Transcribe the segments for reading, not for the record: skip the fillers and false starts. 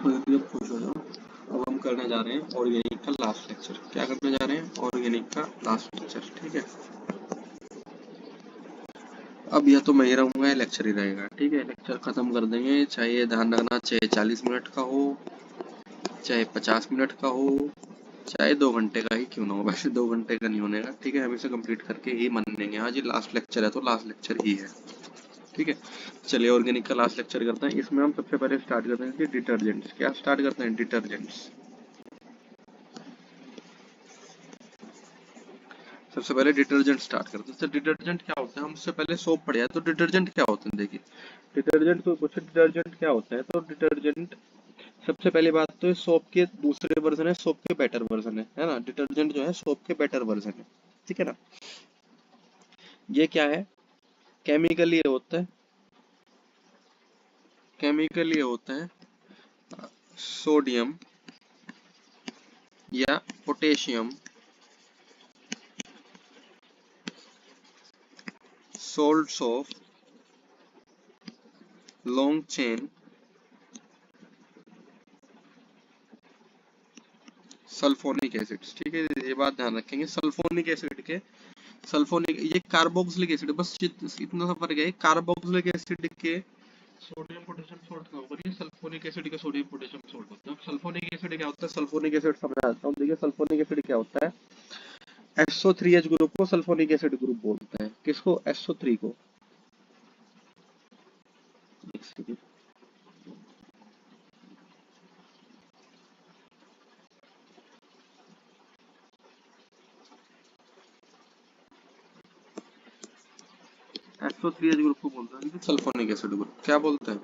जब खुश हो जाओ। अब हम करने जा रहे हैं ऑर्गेनिक का लास्ट लेक्चर। क्या करने जा रहे हैं? ऑर्गेनिक का लास्ट लेक्चर। ठीक है, अब या तो मैं ही रहूंगा या लेक्चर ही रहेगा। ठीक है, लेक्चर खत्म कर देंगे, चाहे ये ध्यान रखना, चाहे 40 मिनट का हो, चाहे 50 मिनट का हो, चाहे 2 घंटे का ही क्यों ना हो। वैसे 2 घंटे का नहीं होने का। ठीक है, हम इसे कंप्लीट करके ही मानेंगे। हाँ जी, लास्ट लेक्चर है तो लास्ट लेक्चर ही है। ठीक है, चलिए ऑर्गेनिक का लास्ट लेक्चर करते हैं। इसमें हम सबसे पहले स्टार्ट करते हैं कि डिटर्जेंट्स। क्या स्टार्ट करते हैं? डिटर्जेंट्स। सबसे पहले डिटर्जेंट स्टार्ट करते हैं। तो डिटर्जेंट क्या होता है? हम उससे पहले सोप पढ़े हैं, तो डिटर्जेंट क्या होते हैं? देखिए, डिटर्जेंट को पूछे डिटर्जेंट क्या होता है, तो डिटर्जेंट सबसे पहली बात तो सोप के दूसरे वर्जन है, सोप के बेटर वर्जन है ना। डिटर्जेंट जो है सोप के बेटर वर्जन है। ठीक है ना। ये क्या है? केमिकली होता है, केमिकली होता है सोडियम या potassium salts of long chain sulphonic acids. ठीक है, ये बात ध्यान रखेंगे। सल्फोनिक एसिड के सल्फोनिक, ये कार्बोक्सिलिक एसिड, बस इतना सा फर्क है। कार्बोक्सिलिक एसिड के सोडियम पोटेशियम सोल्ट का ऊपर, ये सल्फोनिक एसिड के सोडियम पोटेशियम सोल्ट होता है। सल्फोनिक एसिड क्या होता है? सल्फोनिक एसिड समझाता हूँ। देखिए, सल्फोनिक एसिड क्या होता है? SO3H ग्रुप को सल्फोनिक एसिड ग्रुप बोलते हैं। किसको? SO3 को। SO3H ग्रुप को बोलते हैं सल्फोनिक एसिड ग्रुप। क्या बोलते हैं?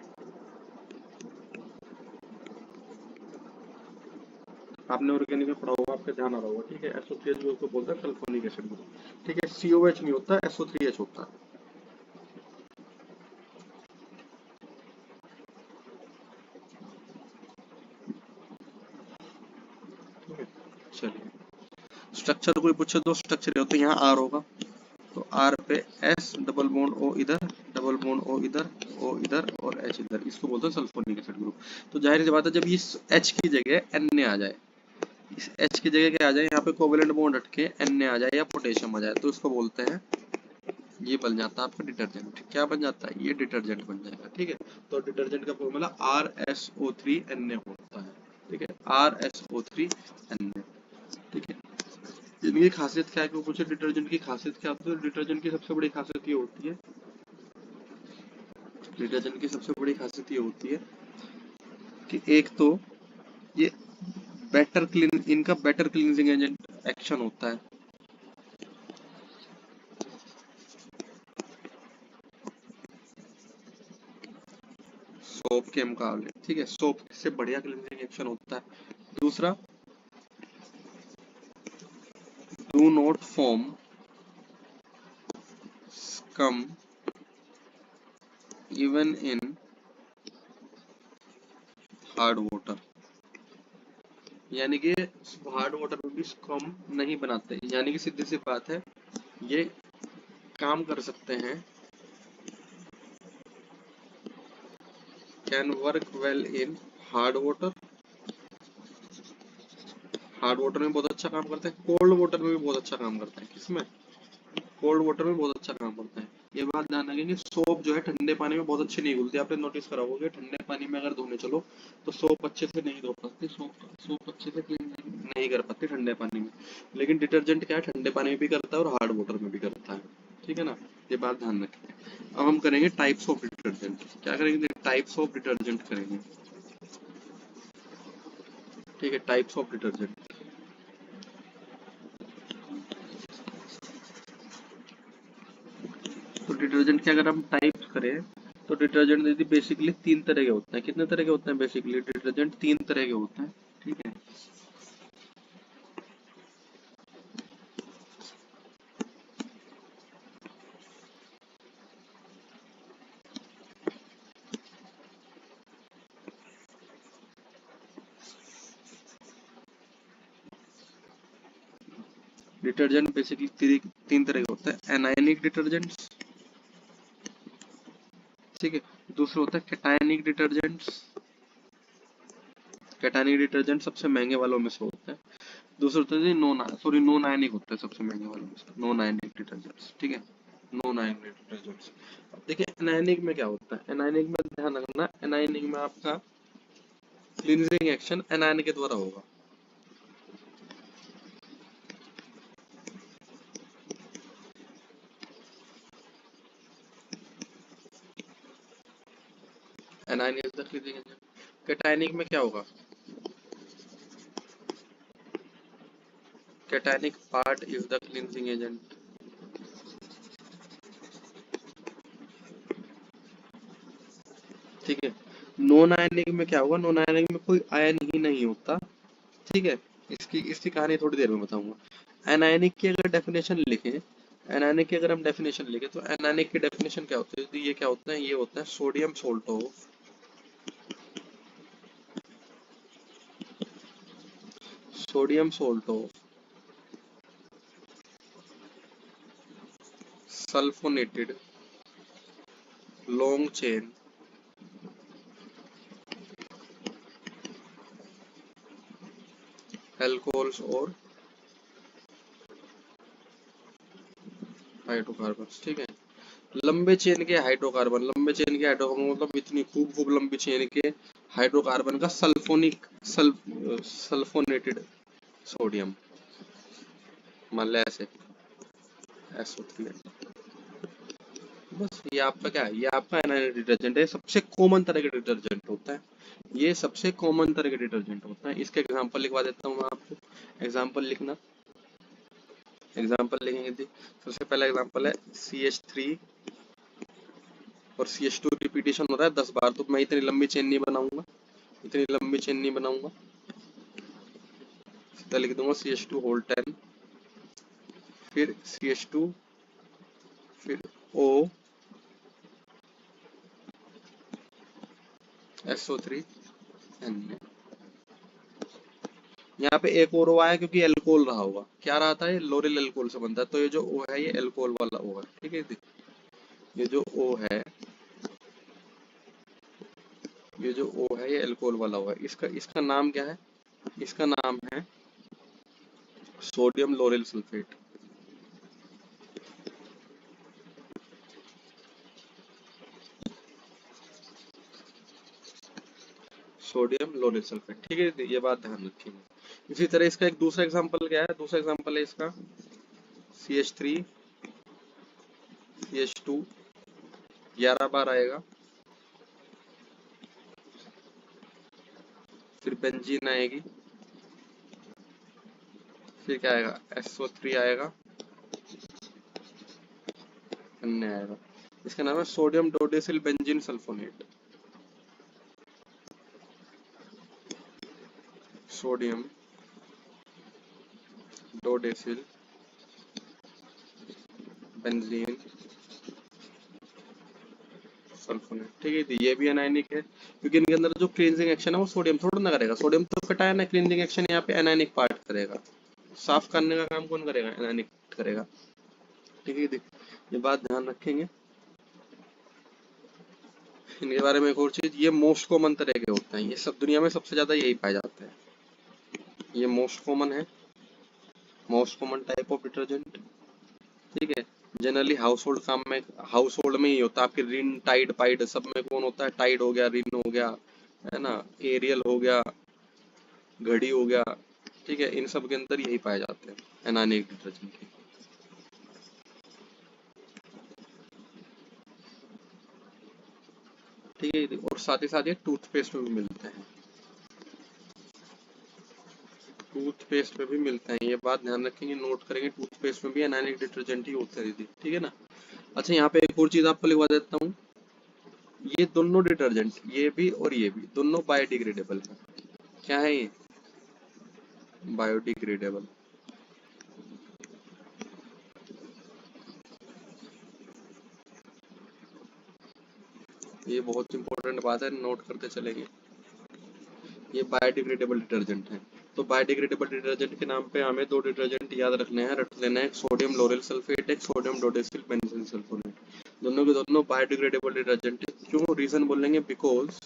आपने ऑर्गेनिक में पढ़ा होगा, आपका ध्यान आ रहा होगा। ठीक है, SO3H ग्रुप को बोलते हैं सल्फोनिक एसिड ग्रुप। ठीक है, COH नहीं होता, SO3H होता है। चलिए, स्ट्रक्चर कोई पूछे तो स्ट्रक्चर होता है, यहाँ R होगा तो R पे S, डबल बॉन्ड O इधर, डबल बॉन्ड O इधर, O इधर और H इधर, इसको बोलते हैं सल्फोनिक एसिड ग्रुप। तो जाहिर सी बात है, जब इस H की जगह Na आ जाए, इस H की जगह क्या आ जाए, यहाँ पे कोवेलेंट बॉन्ड हटके Na आ जाए या पोटेशियम आ जाए, तो इसको बोलते हैं, ये बन जाता है आपका डिटर्जेंट। क्या बन जाता है? ये डिटर्जेंट बन जाएगा। ठीक है, तो डिटर्जेंट का फॉर्मूला RSO3Na होता है। ठीक है, RSO3Na। ठीक है, इनकी खासियत क्या है? क्यों पूछे डिटर्जेंट की खासियत क्या होती है? डिटर्जेंट की सबसे बड़ी खासियत ये होती है, डिटर्जेंट की सबसे बड़ी खासियत ये होती है कि एक तो ये बेटर क्लीन, इनका बेटर क्लींजिंग एजेंट एक्शन होता है। सोप के मुकाबले, ठीक है, सोप से बढ़िया क्लींजिंग एक्शन होता है। दूसरा, do not form scum even in hard water, यानी कि हार्ड वाटर में भी स्कम नहीं बनाते। यानी कि सीधी सी बात है, ये काम कर सकते हैं, can work well in hard water. Hard water में बहुत अच्छा काम करते हैं, कोल्ड वाटर में भी बहुत अच्छा काम करते हैं। किसमें? कोल्ड वाटर में बहुत अच्छा काम करता है। ये बात ध्यान रखेंगे, सोप जो है ठंडे पानी में बहुत अच्छी नहीं घुलती। आपने नोटिस करा होगा, ठंडे पानी में अगर धोने चलो तो सोप अच्छे से नहीं धो पाती, सोप अच्छे से क्लीन नहीं कर पाती ठंडे पानी में। लेकिन डिटर्जेंट क्या है, ठंडे पानी में भी करता है और हार्ड वाटर में भी करता है। ठीक है ना, ये बात ध्यान रखें। अब हम करेंगे टाइप्स ऑफ डिटर्जेंट। क्या करेंगे? टाइप्स ऑफ डिटर्जेंट करेंगे। ठीक है, टाइप्स ऑफ डिटर्जेंट। तो डिटर्जेंट के अगर हम टाइप्स करें, तो डिटर्जेंट यदि बेसिकली 3 तरह के होते हैं। कितने तरह के होते हैं? बेसिकली डिटर्जेंट 3 तरह के होते हैं। ठीक है, डिटर्जेंट बेसिकली 3 तरह के होते हैं। एनायनिक डिटर्जेंट्स, ठीक है, दूसरा होता है कैटायनिक डिटर्जेंट्स, कैटायनिक डिटर्जेंट सबसे महंगे वालों में से होते हैं। दूसरा होता है नॉन आयनिक होता है सबसे महंगे वालों में से, नॉन आयनिक डिटर्जेंट्स, ठीक है, नॉन आयनिक डिटर्जेंट्स। अब देखिए एनायनिक में क्या होता है, एनायनिक में ध्यान रखना, एनायनिक में आपका क्लींजिंग एक्शन एनायन के द्वारा होगा। Anion is the cleansing agent. Cationic में क्या होगा, cationic part is the cleansing agent. ठीक है, नॉन आयनिक में क्या होगा, नॉन आयनिक में कोई आयन ही नहीं होता। ठीक है, इसकी इसकी कहानी थोड़ी देर में बताऊंगा। एनायनिक की अगर डेफिनेशन लिखें, एनायनिक की अगर हम डेफिनेशन लिखें तो एनायनिक की डेफिनेशन क्या होती है, तो ये क्या होता है, ये होता है sodium salt of sodium salt of sulfonated long chain alcohols और हाइड्रोकार्बन। ठीक है, लंबे चेन के हाइड्रोकार्बन, लंबे चेन के हाइड्रोकार्बन मतलब इतनी खूब खूब लंबी चेन के हाइड्रोकार्बन का सल्फोनेटेड सोडियम, मान लिया ऐसे SO3। बस ये आपका क्या है, ये आपका एनायनिक डिटर्जेंट है, सबसे कॉमन तरह का डिटर्जेंट होता है, ये सबसे कॉमन तरह का डिटर्जेंट होता है। इसके एग्जांपल लिखवा देता हूँ मैं आपको, एग्जांपल लिखना, एग्जांपल लिखेंगे थी। सबसे पहला एग्जांपल है CH3 और CH2 रिपीटेशन हो रहा है 10 बार, तो मैं इतनी लंबी चेन नहीं बनाऊंगा, इतनी लंबी चेन नहीं बनाऊंगा, सीधा लिख दूंगा CH2 होल 10, फिर CH2, फिर O SO3 N। यहाँ पे एक और O आया क्योंकि एल्कोहल रहा होगा, क्या रहा था, ये लोरिल एल्कोहल से बनता है, तो ये जो O है ये एल्कोहल वाला O है। ठीक है, ये जो O है, ये जो O है ये एल्कोहल वाला O है। इसका इसका नाम क्या है, इसका नाम है sodium lauryl sulphate. Sodium lauryl sulphate. ठीक है, ये बात ध्यान रखिएगा। इसी तरह इसका एक दूसरा एग्जांपल क्या है, दूसरा एग्जांपल है इसका CH3 CH2 11 बार आएगा, फिर बेंजीन आएगी, फिर क्या आएगा SO3 आएगा, अन्य आएगा। इसका नाम है sodium dodecyl benzene sulphonate, sodium dodecyl benzene sulphonate. ठीक है, ये भी एनायनिक है क्योंकि इनके अंदर जो क्लींजिंग एक्शन है वो सोडियम थोड़ा ना करेगा, सोडियम तो कटायन है, क्लींजिंग एक्शन यहाँ पे एनायनिक पार्ट करेगा, साफ करने का काम कौन करेगा, एनायनिक करेगा। ठीक है, ये बात ध्यान रखेंगे। इनके बारे में एक और चीज, ये मोस्ट कॉमन तरह के होते हैं, ये सब दुनिया में सबसे ज्यादा यही पाए जाते हैं, ये मोस्ट कॉमन है, most common type of detergent. ठीक है, जनरली हाउस होल्ड काम में, हाउस होल्ड में ही होता है, आपके रिन टाइड पाइड सब में कौन होता है, टाइड हो गया, रिन हो गया, है ना, एरियल हो गया, घड़ी हो गया। ठीक है, इन सब के अंदर यही पाए जाते हैं एनायनिक डिटर्जेंट के। ठीक है, और साथ ही साथ ये टूथपेस्ट में भी मिलते हैं, टूथपेस्ट में भी मिलते हैं, ये बात ध्यान रखेंगे, नोट करेंगे, टूथपेस्ट में भी एनायनिक डिटर्जेंट ही होते हैं दीदी। ठीक है ना। अच्छा, यहाँ पे एक और चीज आपको लिखवा देता हूँ, ये दोनों डिटर्जेंट, ये भी और ये भी दोनों बायोडिग्रेडेबल है। क्या है ये, बायोडिग्रेडेबल। ये बहुत इंपॉर्टेंट बात है, नोट करते चलेंगे, ये बायोडिग्रेडेबल डिटर्जेंट है। तो बायोडिग्रेडेबल डिटर्जेंट के नाम पे हमें दो डिटर्जेंट याद रखने हैं, रख लेना है, एक सोडियम लोरेल सल्फेट, एक सोडियम डोडेसिल बेंजीन सल्फोनेट। दोनों के दोनों बायोडिग्रेडेबल डिटर्जेंट है। क्यों, रीजन बोलेंगे, because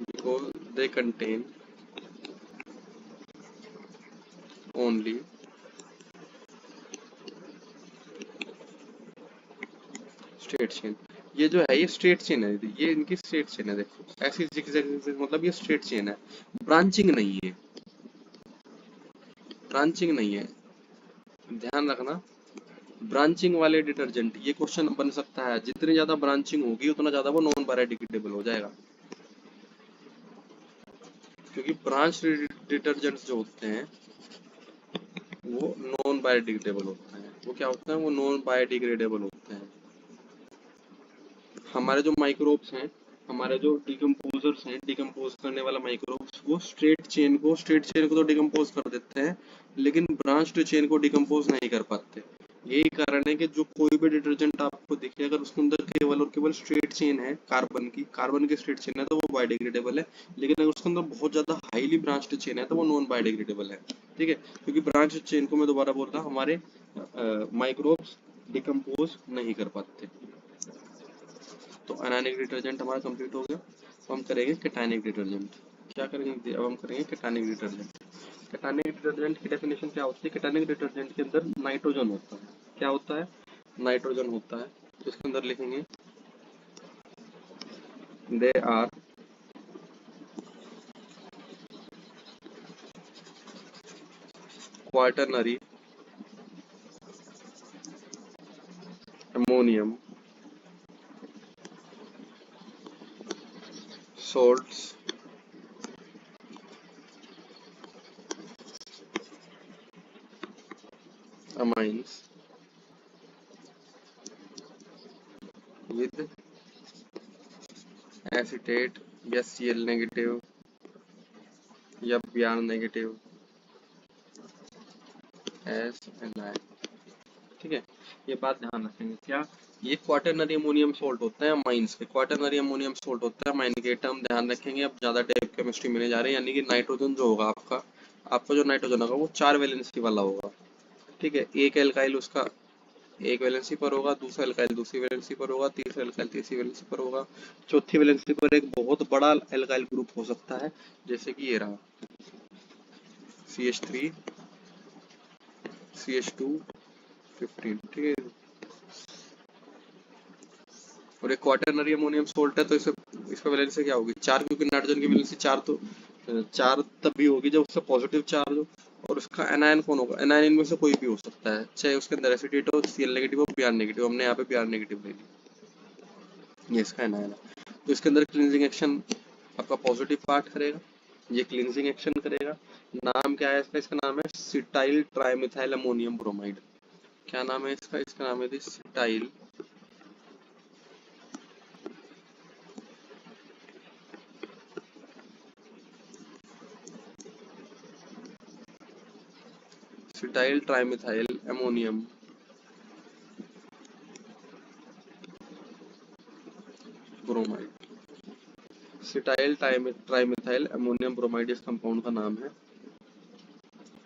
because they contain only straight chain. ये जो है ये स्ट्रेट चेन है, ये इनकी स्ट्रेट चेन है, देखो ऐसी जिगजैग, मतलब ये स्ट्रेट चेन है, ब्रांचिंग नहीं है, ब्रांचिंग नहीं है, ध्यान रखना। ब्रांचिंग वाले डिटर्जेंट, ये क्वेश्चन बन सकता है, जितनी ज्यादा ब्रांचिंग होगी उतना ज्यादा वो नॉन बायोडिग्रेडेबल हो जाएगा, क्योंकि ब्रांच डिटर्जेंट्स जो होते हैं वो नॉन बायोडिग्रेडेबल होते हैं। वो क्या होते हैं, वो नॉन बायोडिग्रेडेबल होते हैं। हमारे जो माइक्रोब्स हैं, हमारे जो डिकम्पोजर्स हैं, डिकम्पोज करने वाला माइक्रोब्स, वो स्ट्रेट चेन को तो डिकम्पोज कर देते हैं, लेकिन ब्रांच चेन को डिकम्पोज नहीं कर पाते। यही कारण है कि जो कोई भी डिटर्जेंट आपको दिखे, अगर उसके अंदर केवल और केवल स्ट्रेट चेन है, कार्बन की स्ट्रेट चेन है, तो वो बायोडिग्रेडेबल है, लेकिन अगर उसके अंदर बहुत ज्यादा हाईली ब्रांच्ड चेन है तो वो नॉन बायोडिग्रेडेबल है। ठीक है, क्योंकि ब्रांच चेन को मैं दोबारा बोल रहा हूँ, हमारे माइक्रोब्स डिकम्पोज नहीं कर पाते। तो अनायनिक डिटर्जेंट हमारा कंप्लीट हो गया। तो हम करेंगे केटायनिक डिटर्जेंट। क्या करेंगे अब, हम करेंगे केटायनिक डिटर्जेंट। केटायनिक डिटर्जेंट की डेफिनेशन क्या होती है? केटायनिक डिटर्जेंट के अंदर नाइट्रोजन होता है। क्या होता है? नाइट्रोजन होता है। तो इसके अंदर लिखेंगे they are quaternary ammonium salts amines with acetate या Cl नेगेटिव या Br नेगेटिव एस एन। ठीक है, ये बात ध्यान रखेंगे। क्या ये क्वाटरनरी अमोनियम सोल्ट होता है माइंस के, क्वाटरनरी अमोनियम सोल्ट होता है माइन के, टर्म ध्यान रखेंगे। अब ज्यादा टाइप केमिस्ट्री मिलने जा रही है, यानी कि नाइट्रोजन जो होगा आपका जो नाइट्रोजन होगा वो 4 वैलेंसी वाला होगा। ठीक है, एक एल्काइल उसका एक वैलेंसी पर होगा, दूसरा एल्काइल दूसरी वैलेंसी पर होगा, तीसरा एल्काइल तीसरी वैलेंसी पर होगा, चौथी वैलेंसी पर एक बहुत बड़ा एल्काइल ग्रुप हो सकता है, जैसे कि ये रहा CH3 CH2 15। ठीक है, और एक क्वाटरनरी अमोनियम सोल्ट है, तो इसका वैलेंसी क्या होगी? 4, क्योंकि नाइट्रोजन की वैलेंसी 4, तो 4 तभी होगी जब उसका पॉजिटिव चार्ज हो। और उसका एनायन कौन होगा? एनायन इनमें से कोई भी हो सकता है, चाहे उसके अंदर एसिडेट हो, Cl नेगेटिव हो, Br नेगेटिव। हमने यहाँ पे Br नेगेटिव ले ली, ये इसका एनायन है। तो इसके अंदर क्लींजिंग एक्शन आपका पॉजिटिव पार्ट करेगा, ये क्लींजिंग एक्शन करेगा। नाम क्या है इसका? इसका नाम है सिटाइल ट्राइमिथाइल अमोनियम ब्रोमाइड। क्या नाम है इसका? इसका नाम है cetyl cetyl trimethyl ammonium bromide. Cetyl trimethyl ammonium bromide इस कंपाउंड का नाम है।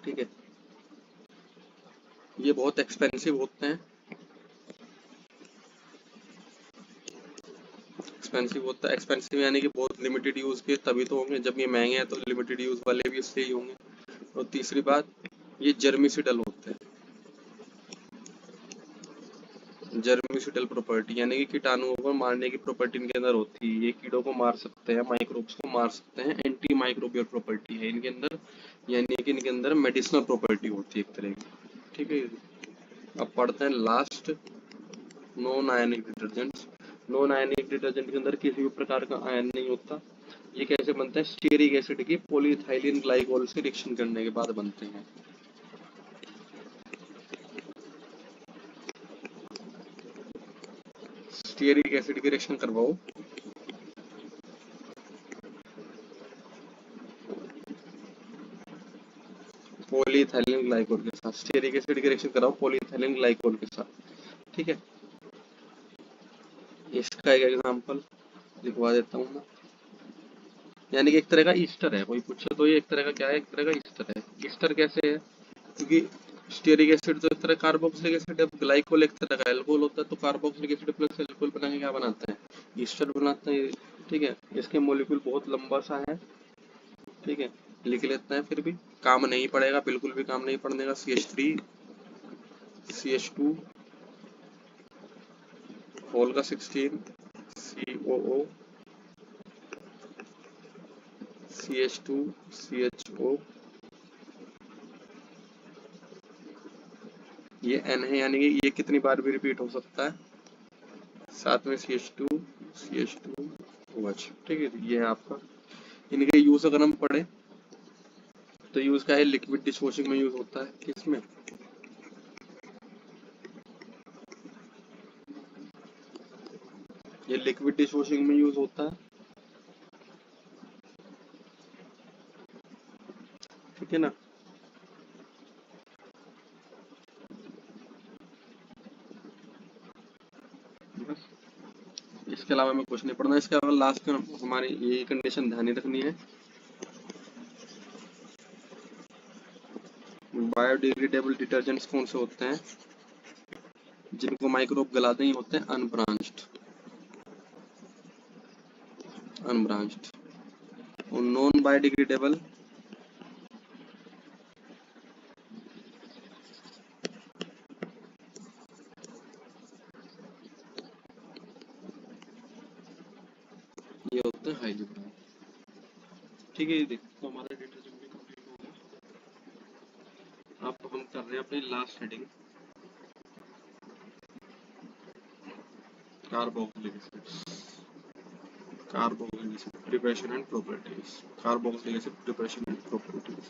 ठीक है, ये बहुत एक्सपेंसिव होते हैं, एक्सपेंसिव होता है, एक्सपेंसिव यानी कि बहुत लिमिटेड यूज के तभी तो होंगे, जब ये महंगे हैं तो लिमिटेड यूज वाले भी इसलिए ही होंगे। और तीसरी बात, ये जर्मिसिडल होते हैं, जर्मिसिडल प्रॉपर्टी, यानी कि कीटाणुओं को मारने की प्रॉपर्टी इनके अंदर होती है। ये कीड़ों को मार सकते हैं, माइक्रोब्स को मार सकते हैं, एंटी माइक्रोबियल प्रॉपर्टी है इनके अंदर, यानी कि इनके अंदर मेडिसिनल प्रॉपर्टी होती है एक तरह की। ठीक है, अब पढ़ते हैं last, non ionic detergents. Non ionic detergent के अंदर किसी भी प्रकार का आयन नहीं होता। ये कैसे बनते हैं? स्टीयरिक एसिड की पॉलीइथाइलिन ग्लाइकोल से रिएक्शन करने के बाद बनते हैं। स्टीयरिक एसिड की रिएक्शन करवाओ, पॉलीइथाइलिन ग्लाइकोल के साथ, स्टीयरिक एसिड की रिएक्शन कराओ पॉलीइथाइलिन ग्लाइकोल के साथ। ठीक है, इसका एक एग्जांपल लिखवा देता हूँ मैं, यानी कि एक तरह का ईस्टर है, कोई पूछे तो ये एक तरह का क्या है? एक तरह का ईस्टर है। ईस्टर कैसे है? क्योंकि स्टीयरिक एसिड तो एक तरह कार्बोक्सिलिक एसिड है, ग्लाइकोल एक तरह का एल्कोहल होता है, तो कार्बोक्सिलिक एसिड प्लस एल्कोहल बना के क्या बनाते हैं? ईस्टर बनाते हैं। ठीक है, इसके मॉलिक्यूल बहुत लंबा सा है, ठीक है, लिख लेते हैं, फिर भी काम नहीं पड़ेगा, बिल्कुल भी काम नहीं पड़ने का। CH3 CH2 होल का 16 COO CH2 CHO, ये N है, यानी कि ये कितनी बार भी रिपीट हो सकता है, साथ में CH2 OH, ठीक है। ये है आपका। इनके यूज अगर हम पढ़े तो यूज का है, लिक्विड डिशवॉशिंग में यूज होता है, किसमें, ये लिक्विड डिशवॉशिंग में यूज होता है, ठीक है ना। बस इसके अलावा हमें कुछ नहीं पढ़ना। इसके अलावा लास्ट में हमारी ये कंडीशन ध्यान रखनी है, बायोडिग्रेडेबल डिटर्जेंट्स कौन से होते हैं, जिनको माइक्रोब गला दें, होते हैं अनब्रांच्ड। और नॉन बायोडिग्रेडेबल ये होते हैं हाईली ब्रांच, ठीक है। ये देखो तो हमारा डिटर्जेंट भी कंप्लीट हो गया। अब हम कर रहे हैं अपनी last heading, carboxylic acid preparation and properties, carboxylic acid preparation and properties.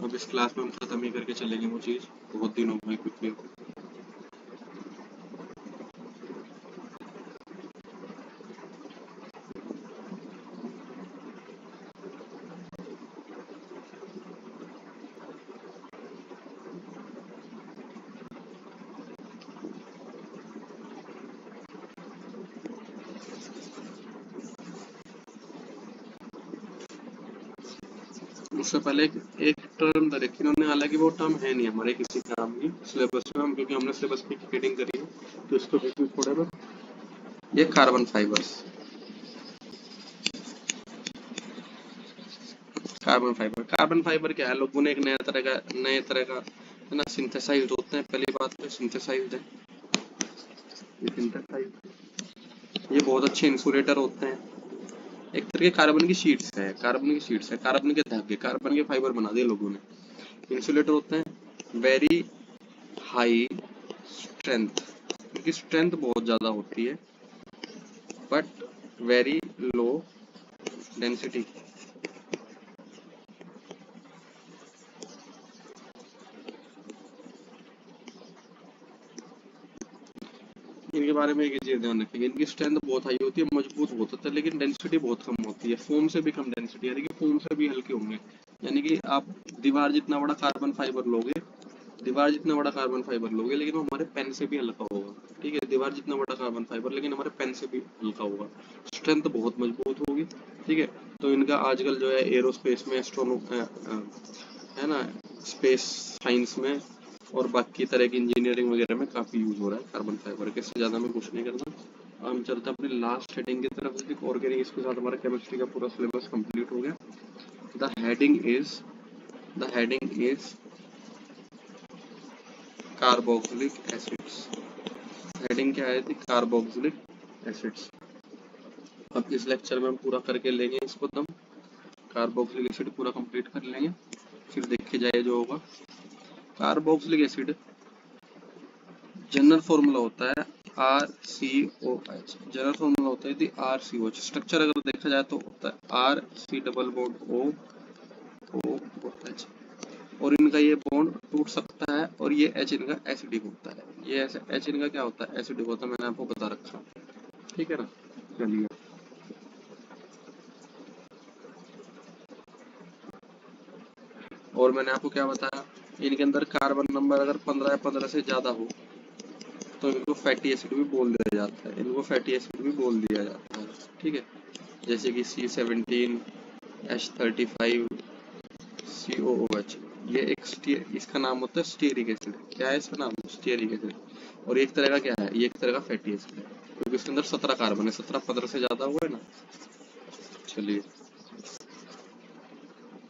अब इस क्लास में हम खत्म ही करके चलेंगे वो चीज, बहुत दिन हो गए क्विकली। उससे पहले एक टर्म था देखिए इन्होंने, हालांकि वो टर्म है नहीं हमारे किसी काम की सिलेबस में, हम क्योंकि हमने सिलेबस की रीडिंग करी है तो इसको भी थोड़ा बहुत। ये कार्बन फाइबर्स, कार्बन फाइबर क्या है, लोगों ने एक नए तरह का है ना, सिंथेसाइज होते हैं। पहली बात तो सिंथेसाइज है, ये बहुत अच्छे इंसुलेटर होते हैं। एक तरह के कार्बन की शीट्स है, कार्बन के धागे, कार्बन के फाइबर बना दिए लोगों ने। इंसुलेटर होते हैं वेरी हाई स्ट्रेंथ, इनकी स्ट्रेंथ बहुत ज्यादा होती है, बट वेरी लो डेंसिटी। इनके बारे में एक चीज ध्यान रखिएगा, इनकी स्ट्रेंथ बहुत हाई होती है, मजबूत बहुत होता है, लेकिन डेंसिटी बहुत कम होती है, फोम से भी कम डेंसिटी, यानी कि फोम से भी हल्के होंगे। यानी कि आप दीवार जितना बड़ा कार्बन फाइबर लोगे, लेकिन वो हमारे पेन से भी हल्का होगा, ठीक है। दीवार जितना बड़ा कार्बन फाइबर, लेकिन हमारे पेन से भी हल्का होगा, स्ट्रेंथ बहुत मजबूत होगी, ठीक है। तो इनका आजकल जो है एरोस्पेस में, है ना, स्पेस साइंस में और बाकी तरह की इंजीनियरिंग वगैरह में काफी यूज हो रहा है कार्बन फाइबर के। इससे ज्यादा में कुछ नहीं करना। हम चलते हैं अपनी लास्ट हेडिंग की तरफ, ऑर्गेनिक, इसके साथ हमारा केमिस्ट्री का पूरा सिलेबस कंप्लीट हो गया। The heading is carboxylic acids. Heading क्या है थी, कार्बोक्सिलिक एसिड्स। अब इस लेक्चर में हम पूरा करके लेंगे इसको, दम कार्बोक्सिलिक एसिड पूरा कंप्लीट कर लेंगे, फिर देखे जाए जो होगा। कार्बोक्सिलिक एसिड जनरल फॉर्मूला होता है RCOH, जनरल फॉर्मूला होता है RCOH। स्ट्रक्चर अगर देखा जाए तो होता है RC डबल बॉन्ड OH, और इनका ये बॉन्ड टूट सकता है, और ये H इनका एसिडिक होता है। ये ऐसे H इनका क्या होता है, एसिडिक होता है, मैंने आपको बता रखा, ठीक है ना। चलिए, और मैंने आपको क्या बताया, इनके अंदर कार्बन नंबर अगर 15 या 15 से ज्यादा हो तो इनको फैटी एसिड भी बोल दिया जाता है, ठीक है। जैसे कि C17 H35 COOH, ये एक इसका नाम होता है स्टीयरिक एसिड। क्या है इसका नाम, स्टीयरिक एसिड। और एक तरह का क्या है, ये एक तरह का फैटी एसिड है। क्योंकि इसके अंदर 17 कार्बन है, 17 15 से ज्यादा हुआ है ना। चलिए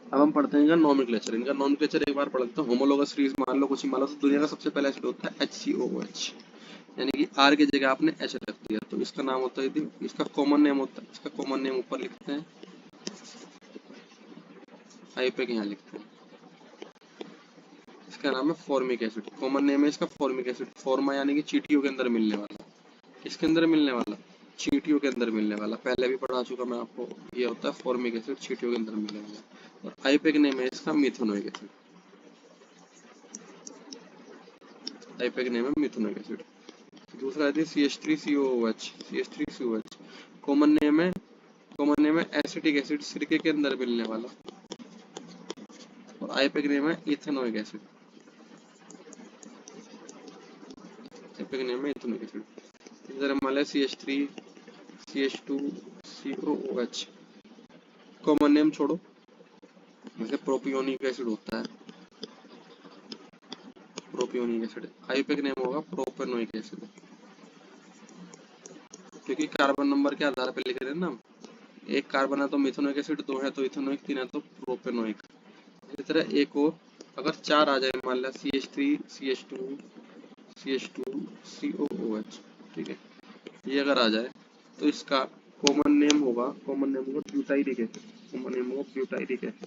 अब हम पढ़ते हैं इनका नॉमेनक्लेचर। इनका नॉमेनक्लेचर एक बार पढ़ते हैं। होमोलोगस सीरीज मान लो कुछ ही मान लो, तो दुनिया का सबसे पहला एसिड होता है HCOOH, यानी कि R की जगह आपने H रख दिया, तो इसका नाम होता है, इसका कॉमन नेम होता है, इसका कॉमन नेम ऊपर लिखते हैं, आई पे यहाँ लिखते हैं। इसका नाम है फॉर्मिक एसिड, कॉमन नेम है इसका फॉर्मिक एसिड। फॉर्मा यानी कि चींटियों के अंदर मिलने वाला। किसके अंदर मिलने वाला? चींटियों के अंदर मिलने वाला। पहले भी पढ़ा चुका मैं आपको, ये होता है फॉर्मिक एसिड, चींटियों के अंदर मिलने वाला। और आईपेक नेम है इसका मिथेनोइक एसिड, आईपेक नेम है मिथेनोइक एसिड। दूसरा है CH3COOH, CH3COH कॉमन नेम है एसिटिक एसिड, सिरके के अंदर मिलने वाला। और आईपेक नेम है इथेनोइक एसिड, आईपेक नेम है इथेनोइक एसिड। इधर हमारा CH3 CH2COOH, कॉमन नेम छोड़ो, वैसे प्रोपियोनिक एसिड होता है, प्रोपियोनिक एसिड। आईपेक नेम होगा प्रोपेनोइक एसिड, क्योंकि कार्बन नंबर के आधार पर लिख रहे हैं ना, एक कार्बन है तो मिथेनोइक एसिड, दो है तो इथेनोइक, तीन है तो प्रोपेनोइक। इसी तरह एक और अगर चार आ जाए, मान लिया CH3 CH2 CH2 COOH, ठीक है, ये अगर आ जाए तो इसका कॉमन नेम होगा ब्यूटाइरिक एसिड, कॉमन नेम होगा ब्यूटाइरिक एसिड।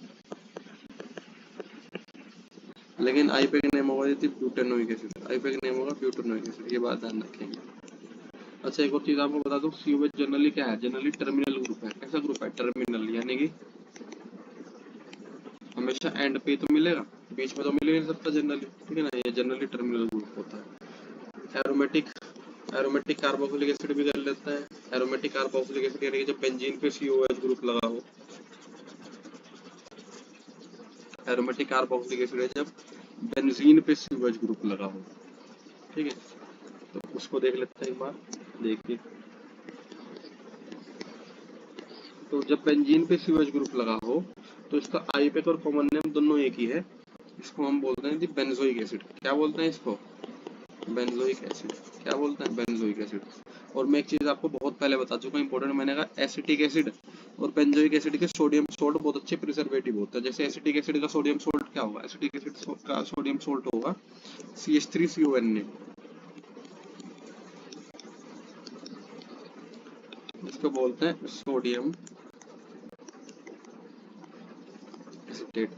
लेकिन आईपेक नेम होगा यदि ब्यूटेनोइक एसिड, आईपेक नेम होगा ब्यूटेनोइक एसिड, ये बात ध्यान रखेंगे। अच्छा एक और चीज आपको बता दूं, COH जनरली क्या है? जनरली टर्मिनल ग्रुप है। कैसा ग्रुप है? टर्मिनल, यानी कि हमेशा एंड पे तो मिलेगा, बीच में तो मिल ही नहीं सकता जनरली, ठीक है ना। ये जनरली टर्मिनल ग्रुप होता है। एरोमेटिक कार्बोक्सिलिक एसिड भी कर लेता है। एरोमेटिक कार्बोक्सिलिक एसिड यानी कि जब बेंजीन पे COH ग्रुप लगा हो, एरोमेटिक कार्बोक्सिलिक एसिड है जब बेंजीन पे COH ग्रुप लगा हो, ठीक है। तो उसको देख लेते हैं एक बार, देखिए। तो जब बेंजीन पे COH ग्रुप लगा हो तो इसका आईपेक और कॉमन नेम दोनों एक ही है। इसको हम बोलते हैं जी बेंजोइक एसिड। क्या बोलते हैं इसको? Benzoic acid. क्या बोलते हैं? Benzoic acid. और मैं एक चीज आपको बहुत पहले बता चुका हूँ, इंपॉर्टेंट, मैंने कहा एसिटिक एसिड और बेंजोइक एसिड के सोडियम सोल्ट बहुत अच्छे प्रिजर्वेटिव होते हैं। जैसे एसिटिक एसिड का सोडियम सोल्ट क्या होगा? एसिटिक एसिड का सोडियम सोल्ट होगा CH3CONA, इसको बोलते हैं सोडियम एसिटेट।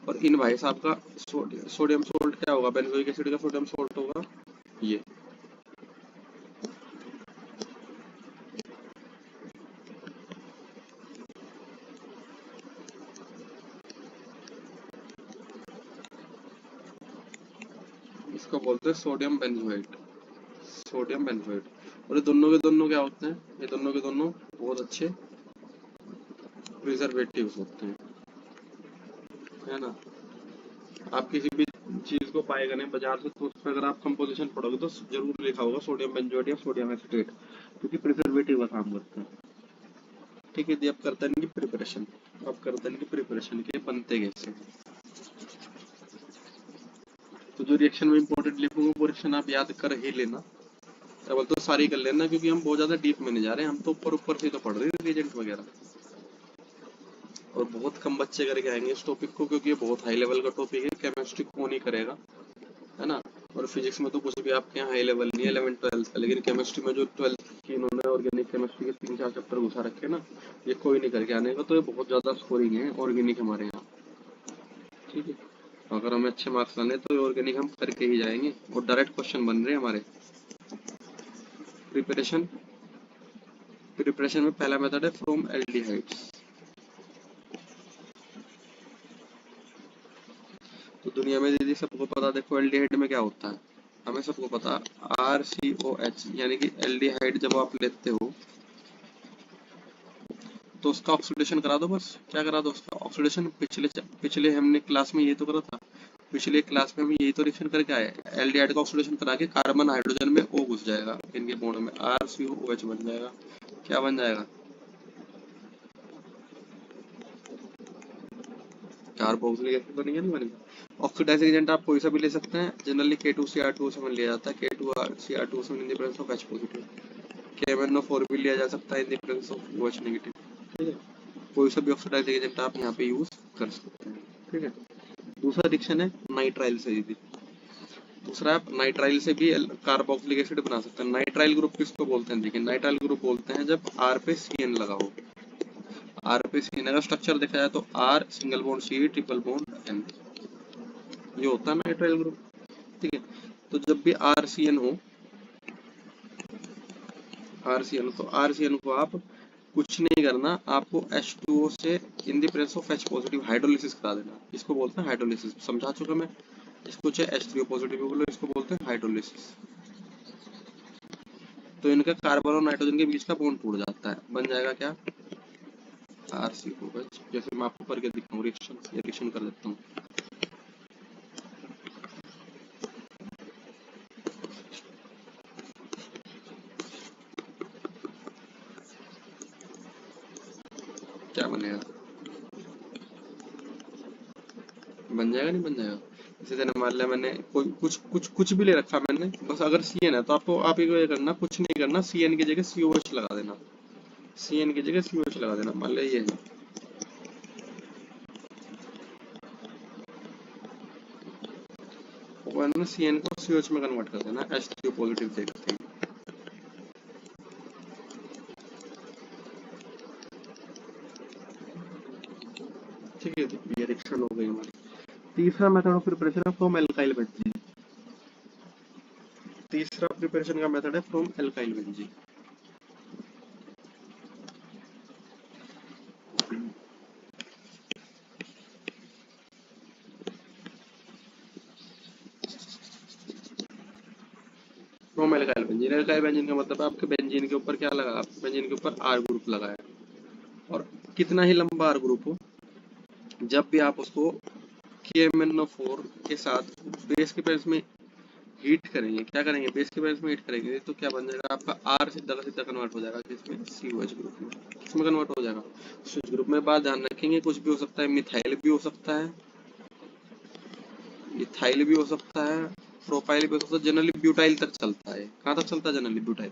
और इन भाई साहब का सोडियम सोल्ट क्या होगा? बेंजोइक एसिड का सोडियम सोल्ट होगा ये। इसको बोलते हैं सोडियम बेंजोएट, सोडियम बेंजोएट। और ये दोनों के दोनों क्या होते हैं? ये दोनों के दोनों बहुत अच्छे प्रिजर्वेटिव्स होते हैं, है ना। आप किसी भी चीज को पाएगा नहीं बाजार से, तो उसमें अगर आप कंपोजिशन पढ़ोगे तो जरूर लिखा होगा सोडियम बेंजोएट या सोडियम एसिटेट, क्योंकि प्रिजर्वेटिव का काम करते हैं, ठीक है। अब करते हैं इनकी प्रिपरेशन। अब करते हैं इनकी प्रिपरेशन के बनते कैसे। तो जो रिएक्शन में इंपॉर्टेंट लिखूंगा वो रिएक्शन आप याद कर ही लेना, अब तो सारी कर लेना, क्योंकि हम बहुत ज्यादा डीप में नहीं जा रहे हैं, हम तो ऊपर ऊपर से तो पढ़ रहे हैं रिएजेंट वगैरह। और बहुत कम बच्चे करके आएंगे इस टॉपिक को, क्योंकि ये बहुत हाई लेवल का टॉपिक है, केमिस्ट्री कौन ही करेगा, है ना। और फिजिक्स में तो कुछ भी आपके यहाँ हाई लेवल नहीं है 11th 12th का, लेकिन केमिस्ट्री में जो 12th की इन्होंने ऑर्गेनिक केमिस्ट्री के 3-4 चैप्टर घुसा रखे ना, ये कोई नहीं करके आने का, तो ये बहुत ज्यादा स्कोरिंग है ऑर्गेनिक हमारे यहाँ, ठीक है। अगर हमें अच्छे मार्क्स लाने तो ये ऑर्गेनिक हम करके ही जाएंगे, और डायरेक्ट क्वेश्चन बन रहे हैं हमारे। प्रिपरेशन में पहला मेथड है फ्रॉम एल्डिहाइड्स। तो दुनिया में दीदी सबको पता, देखो एल्डिहाइड में क्या होता है, हमें सबको पता, RCOH, यानी कि एल्डिहाइड जब आप लेते हो तो उसका ऑक्सीडेशन करा दो, बस। क्या करा दो? उसका ऑक्सीडेशन। पिछले हमने क्लास में ये तो करा था, पिछले क्लास में हम यही तो रिएक्शन करके आए। एल्डिहाइड का ऑक्सीडेशन करा के कार्बन हाइड्रोजन में O घुस जाएगा, इनके बॉन्ड में RCOH बन जाएगा। क्या बन जाएगा? कार्बोक्सिलिक एसिड बनेगा, नहीं बनेगा। ऑक्सीडाइजिंग एजेंट आप कोई सा भी ले सकते हैं, जनरली K2CR2 से लिया जाता है, K2CR2 in the presence of H positive. KMnO4 भी लिया जा सकता है in the presence of OH negative. ठीक है, कोई सा भी ऑक्सीडाइजिंग एजेंट आप यहाँ पे यूज कर सकते हैं। ठीक है, दूसरा रिएक्शन है नाइट्राइल से भी। दूसरा आप नाइट्राइल से भी कार्बोक्सिलिक एसिड बना सकते हैं। नाइट्राइल ग्रुप किसको बोलते हैं? देखिए, नाइट्राइल ग्रुप बोलते हैं जब R पे CN लगा हो। R पे CN का स्ट्रक्चर देखा जाए तो R single bond C triple bond N, ये होता है नाइट्राइल ग्रुप। ठीक है, तो जब भी RCN हो, RCN तो RCN को आप कुछ नहीं करना, आपको H2O से in the presence of H positive hydrolysis करा देना। इसको बोलते हैं हाइड्रोलिसिस, समझा चुका मैं। इसको चाहे H3O पॉजिटिव बोलो, इसको बोलते हैं हाइड्रोलिसिस। तो इनका कार्बन और नाइट्रोजन के बीच का बॉन्ड टूट जाता है, बन जाएगा क्या? RCOH। जैसे मैं आपको करके दिखाऊं रिएक्शन कर देता हूँ। क्या बनेगा? बन जाएगा नहीं बन जाएगा? इसी तरह मान लिया मैंने कोई कुछ भी ले रखा मैंने, बस अगर CN है तो आपको आप ही को ये करना, कुछ नहीं करना, CN की जगह COH लगा देना। CN की जगह COH लगा देना। मान लिया ये है, और CN को COH में कन्वर्ट कर देना, H3O पॉजिटिव देखते हैं। ठीक है, ये रिएक्शन हो गई हमारी। तीसरा मेथड ऑफ प्रिपरेशन है फ्रॉम एल्काइल बेंजीन। तीसरा प्रिपरेशन का मेथड है from alkyl benzene. From alkyl benzene. Alkyl benzene का मतलब आपके बेंजीन के ऊपर क्या लगा? बेंजीन के ऊपर R ग्रुप लगाया, और कितना ही लंबा R ग्रुप हो, जब भी आप उसको KMnO4 के साथ बेस के प्रेजेंस में हीट करेंगे, क्या करेंगे? बेस के प्रेजेंस में हीट करेंगे, तो क्या बन जाएगा आपका? R सीधा का सीधा कन्वर्ट हो जाएगा किसमें? COH ग्रुप में। किसमें कन्वर्ट हो जाएगा? COH ग्रुप में। बात ध्यान रखेंगे, कुछ भी हो सकता है, मिथाइल भी हो सकता है, इथाइल भी हो सकता है, प्रोपाइल भी हो सकता है, जनरली ब्यूटाइल तक चलता है। कहाँ तक चलता है? Generally butyl.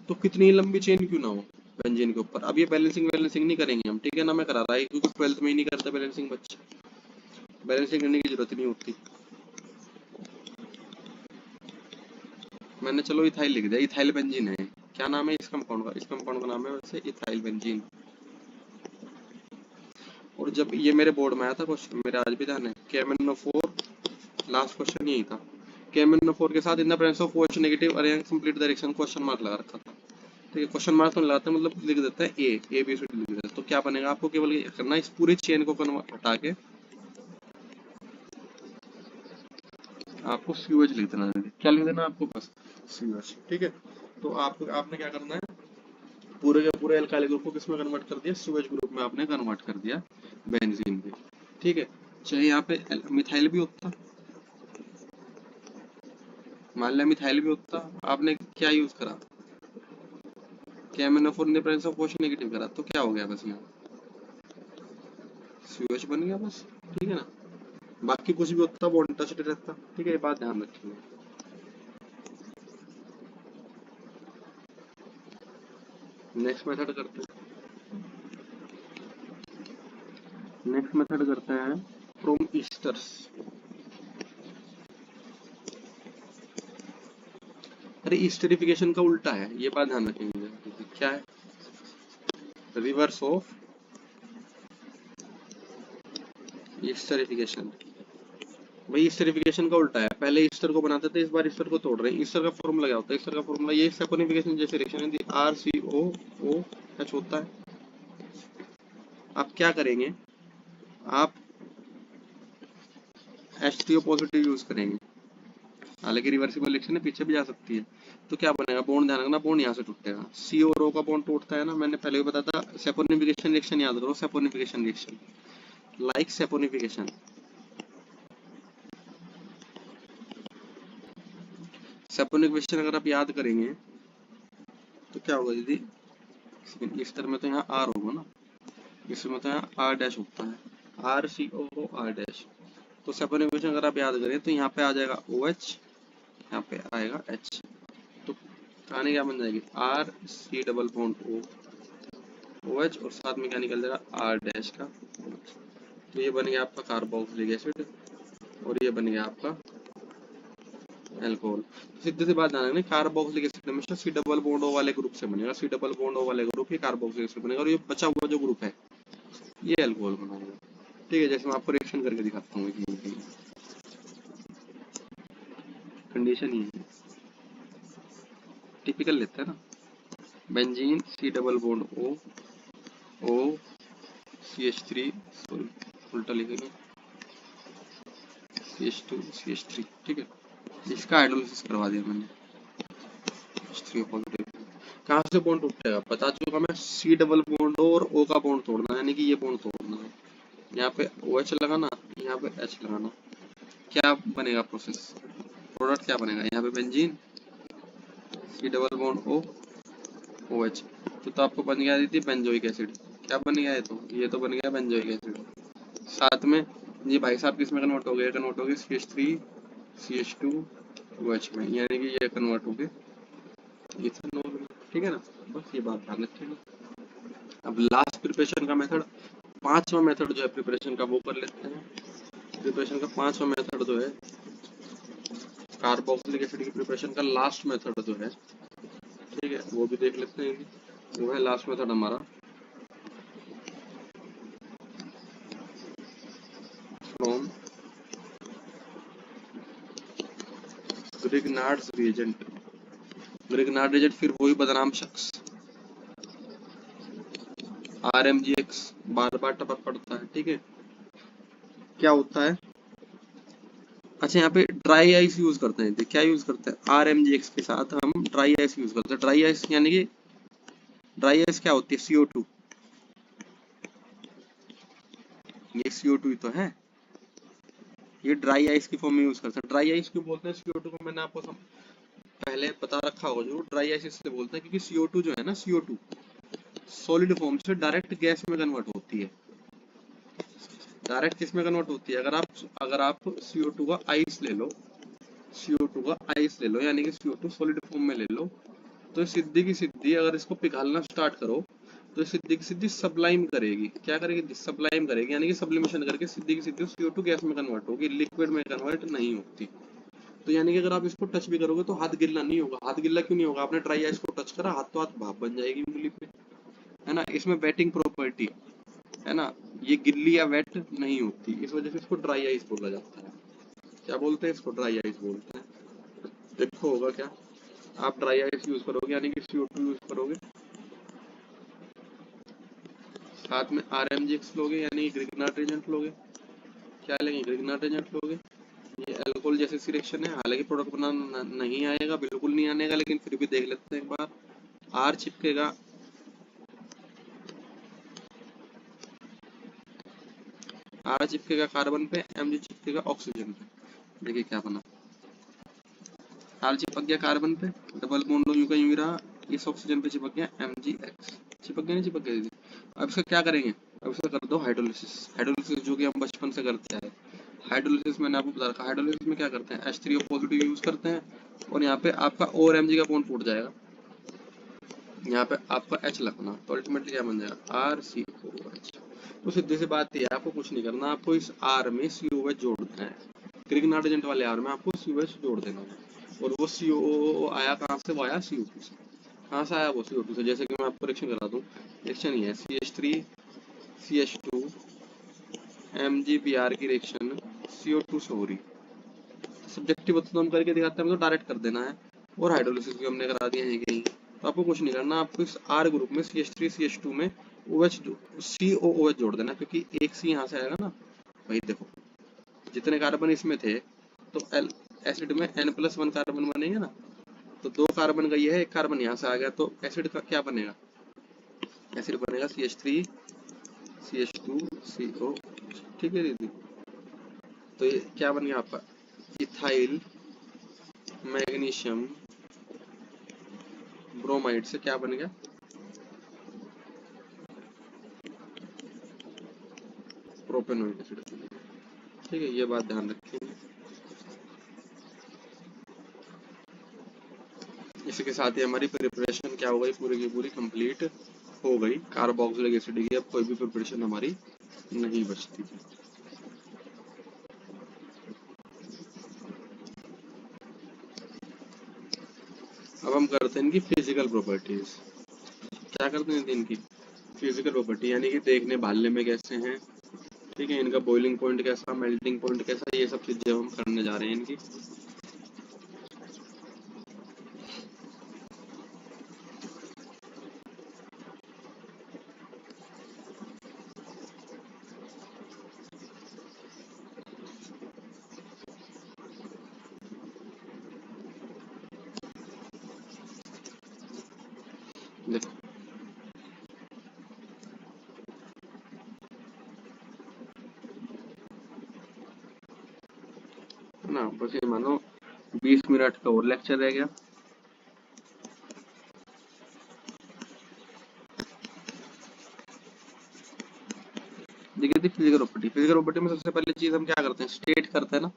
तो कितनी लंबी चेन क्यों ना हो बेंजीन के ऊपर। अब ये बैलेंसिंग नहीं करेंगे हम, ठीक है ना, मैं करा रहा है क्योंकि 12th में ही नहीं करता बैलेंसिंग बच्चे, बैलेंसिंग करने की जरूरत नहीं होती। मैंने चलो इथाइल लिख दिया, इथाइल बेंजीन है। क्या नाम है इस कंपाउंड का? इस कंपाउंड का नाम है वैसे इथाइल बेंजीन। और जब ये मेरे बोर्ड में आया था क्वेश्चन, मेरे आज भी ध्यान है, KMnO4, लास्ट क्वेश्चन यही था, KMnO4 के साथ in the presence of OH negative arrange complete direction, question mark लगा रखा था। ठीक है, क्वेश्चन मार्क तो लगाते हैं, मतलब लिख देते हैं A B C D लिख देते हैं। तो क्या बनेगा? आपको केवल ये करना है, इस पूरी चेन को हटा के आपको COH लिख देना है। क्या लिख देना आपको? बस COH। ठीक है, तो आपने क्या करना है, पूरे के पूरे एल्काइल ग्रुप को किसमें कन्वर्ट कर दिया? COH ग्रुप में आपने कन्वर्ट कर दिया, बेंजीन पे। ठीक है, चाहे यहाँ पे मिथाइल भी होता, मान लिया मिथाइल भी होता, आपने क्या यूज करा? KMnO4 ने प्रेजेंस ऑफ OH नेगेटिव करा, तो क्या हो गया? बस यहाँ COH बन गया बस। ठीक है ना, बाकी कुछ भी होता बॉन्ड टच रहता। ठीक है, ये बात ध्यान रखिए। नेक्स्ट मेथड करते हैं, फ्रॉम ईस्टर्स। अरे ईस्टरिफिकेशन का उल्टा है, ये बात ध्यान रखेंगे। क्या है? Reverse of esterification. भाई ईस्टरिफिकेशन का उल्टा है, पहले ईस्टर को बनाते थे, इस बार ईस्टर को तोड़ रहे हैं। ईस्टर का फॉर्मूला क्या होता है? ईस्टर का फॉर्मूला ये सैपोनिफिकेशन जैसे रिएक्शन है, RCOOH होता है। आप क्या करेंगे? आप H3O पॉजिटिव यूज करेंगे, हालांकि रिवर्सिबल रिएक्शन है, पीछे भी जा सकती है। तो क्या बनेगा? बॉन्ड ध्यान रखना, बॉन्ड यहाँ से टूटेगा, C और O का बॉन्ड टूटता है ना, मैंने पहले भी बताया था। सैपोनिफिकेशन रिएक्शन याद करो, saponification reaction, like saponification. Saponification अगर आप याद करेंगे तो क्या होगा दीदी? ईस्टर में तो यहाँ R होगा ना, इसमें तो यहाँ R डैश होता है, RCOO R डैश। तो सैपोनिफिकेशन अगर आप याद करें तो यहाँ पे आ जाएगा OH, यहाँ पे आएगा H। तो कहानी क्या बन जाएगी, R C double bond O O H, और साथ में क्या निकल जाएगा आर डैश का OH। तो ये बन गया आपका कार्बोक्सिलिक एसिड और ये बन गया आपका अल्कोहल। तो सीधे सी बात जाना नहीं, कार्बोक्सिलिक एसिड हमेशा सी डबल बॉन्ड ओ वाले ग्रुप से बनेगा, सी डबल बॉन्ड ओ वाले ग्रुप ही कार्बोक्सिलिक एसिड बनेगा, और ये बचा हुआ जो ग्रुप है ये अल्कोहल बनाएगा। ठीक है, जैसे मैं आपको रिएक्शन करके दिखाता हूँ, कंडीशन ही है, टिपिकल लेते हैं ना, benzene C double bond O O CH3, sorry उल्टा लिखेंगे CH2 CH3। ठीक है, इसका हाइड्रोलिसिस करवा दिया मैंने, H3O पॉजिटिव। कहाँ से बॉन्ड टूटेगा बता चुका मैं, सी डबल बॉन्ड और ओ का बॉन्ड तोड़ना है, यानी कि ये बॉन्ड तोड़ना है, यहाँ पे OH लगाना, यहाँ पे H लगाना, क्या बनेगा प्रोसेस, प्रोडक्ट क्या बनेगा, यहाँ पे benzene C double bond O OH, तो आपको बन गया थी बेंजोइक एसिड। क्या बन गया है, ये तो बन गया बेंजोइक एसिड। साथ में ये भाई साहब किस में कन्वर्ट हो गया, कन्वर्ट हो गया CH3 CH2 OH में, यानी कि ये कन्वर्ट हो गया इथेनॉल में। ठीक है ना, बस ये बात ध्यान रखिएगा। अब लास्ट प्रिपरेशन का मेथड, पांचवा मेथड जो है प्रिपरेशन का वो कर लेते हैं। प्रिपरेशन का पांचवा मेथड जो है कार्बोक्सिलिक एसिड की प्रिपरेशन का लास्ट मेथड जो है, ठीक है, वो भी देख लेते हैं। वो है लास्ट मेथड हमारा from Grignard's reagent. Grignard reagent फिर वही बदनाम शख्स RMGX, बार बार टपक पड़ता है। ठीक है, क्या होता है, अच्छा यहाँ पे ड्राई आइस यूज करते हैं, क्या यूज करते हैं, RMGX के साथ हम ड्राई आइस यूज करते हैं। ड्राई आइस यानी कि ड्राई आइस क्या होती है, CO2, ये CO2 ही तो है, ये ड्राई आइस की फॉर्म में यूज करते हैं। ड्राई आइस क्यों बोलते हैं CO2 को, मैंने आपको पहले बता रखा होगा जरूर, ड्राई आइस इसलिए बोलते हैं क्योंकि CO2 जो है ना, CO2 सॉलिड फॉर्म से डायरेक्ट गैस में कन्वर्ट होती है। डायरेक्ट किस में कन्वर्ट होती है, अगर आप CO2 का आइस ले लो, CO2 का आइस ले लो, यानी कि CO2 सॉलिड फॉर्म में ले लो, तो सीधी की सीधी अगर इसको पिघालना स्टार्ट करो तो सीधी की सीधी सब्लाइम करेगी। क्या करेगी, सब्लाइम करेगी, यानी कि सब्लिमेशन करके सीधी की सीधी CO2 गैस में कन्वर्ट होगी, लिक्विड में कन्वर्ट नहीं होती। तो यानी कि अगर आप इसको टच भी करोगे तो हाथ गिल्ला नहीं होगा। हाथ गिल्ला क्यों नहीं होगा, आपने ड्राई आइस को टच करा, हाथ तो हाथ भाप बन जाएगी उंगली पे, है ना, इसमें वेटिंग प्रॉपर्टी है ना, ये गिल्ली या वेट नहीं होती, इस वजह से इसको ड्राई आइस बोला जाता है। क्या बोलते हैं इसको, ड्राई आइस बोलते हैं। देखो होगा क्या, आप ड्राई आइस यूज करोगे यानी कि CO2 यूज करोगे, साथ में RMGX लोगे यानी ग्रिग्नार्ड एजेंट लोगे, क्या लेंगे, ग्रिग्नार्ड एजेंट लोगे, ये अल्कोहल जैसे सी रिएक्शन है, हालांकि प्रोडक्ट बनाना नहीं आएगा, बिल्कुल नहीं आनेगा, लेकिन फिर भी देख लेते हैं एक बार। R चिपकेगा, R चिपकेगा कार्बन पे, Mg चिपकेगा ऑक्सीजन पे। देखिए क्या बना, R चिपक गया कार्बन पे, डबल बॉन्ड यूं का यूं ही रहा, इस ऑक्सीजन पे चिपक गया MgX, चिपक गया नहीं चिपक गया दीदी। अब इसका क्या करेंगे, अब इसका कर दो हाइड्रोलिसिस। हाइड्रोलिसिस जो कि हम बचपन से करते हैं, हाइड्रोलिसिस मैंने आपको बता रखा, हाइड्रोलिसिस में क्या करते हैं, H3O पॉजिटिव यूज करते हैं, और यहाँ पे आपका O और Mg का बॉन्ड टूट जाएगा, यहाँ पे आपका H लगना, तो अल्टीमेटली क्या बन जाएगा, RCOH। तो सीधी सी बात है, आपको कुछ नहीं करना, आपको इस R में COH जोड़ देना है, ग्रिग्नार्ड एजेंट वाले R में आपको COH जोड़ देना है, और वो CO आया कहाँ से, वो आया CO2 से। कहाँ से आया, वो CO2 से। जैसे कि मैं आपको रिएक्शन करा दूँ, रिएक्शन ही है CH3 CH2 MgBr की रिएक्शन CO2 से हो रही। सब्जेक्टिव तो हम करके दिखाते हैं, तो डायरेक्ट कर देना है, और हाइड्रोलिसिस भी हमने करा दिया है कहीं, तो आपको कुछ नहीं करना, आपको इस R ग्रुप में CH3 CH2 में OH COOH जोड़ देना, क्योंकि एक C यहाँ से आएगा ना भाई। देखो जितने कार्बन इसमें थे, तो एसिड में N+1 कार्बन बनेंगे ना, तो 2 कार्बन का ये है, 1 कार्बन यहाँ से आ गया, तो एसिड का क्या बनेगा, एसिड बनेगा CH3 CH2 CO। ठीक है दीदी, तो ये क्या बन गया आपका, इथाइल मैग्नीशियम ब्रोमाइड से क्या बन गया, प्रोपेनोइक एसिड। ठीक है, ये बात ध्यान रखेंगे। इसके साथ ही हमारी प्रिपरेशन क्या हो गई, पूरी की पूरी कंप्लीट हो गई। कार्बोक्सिलिक एसिड की अब कोई भी प्रिपरेशन हमारी नहीं बचती। अब हम करते हैं इनकी फिजिकल प्रॉपर्टीज। क्या करते हैं इनकी फिजिकल प्रॉपर्टी, यानी कि देखने भालने में कैसे हैं, ठीक है, इनका बॉइलिंग पॉइंट कैसा, मेल्टिंग पॉइंट कैसा, ये सब चीजें हम करने जा रहे हैं इनकी। देखो ना, बस ये मानो 20 मिनट का और लेक्चर रह गया। देखिए थी फिजिकल प्रॉपर्टी। फिजिकल प्रॉपर्टी में सबसे पहले चीज हम क्या करते हैं, स्टेट करते हैं ना।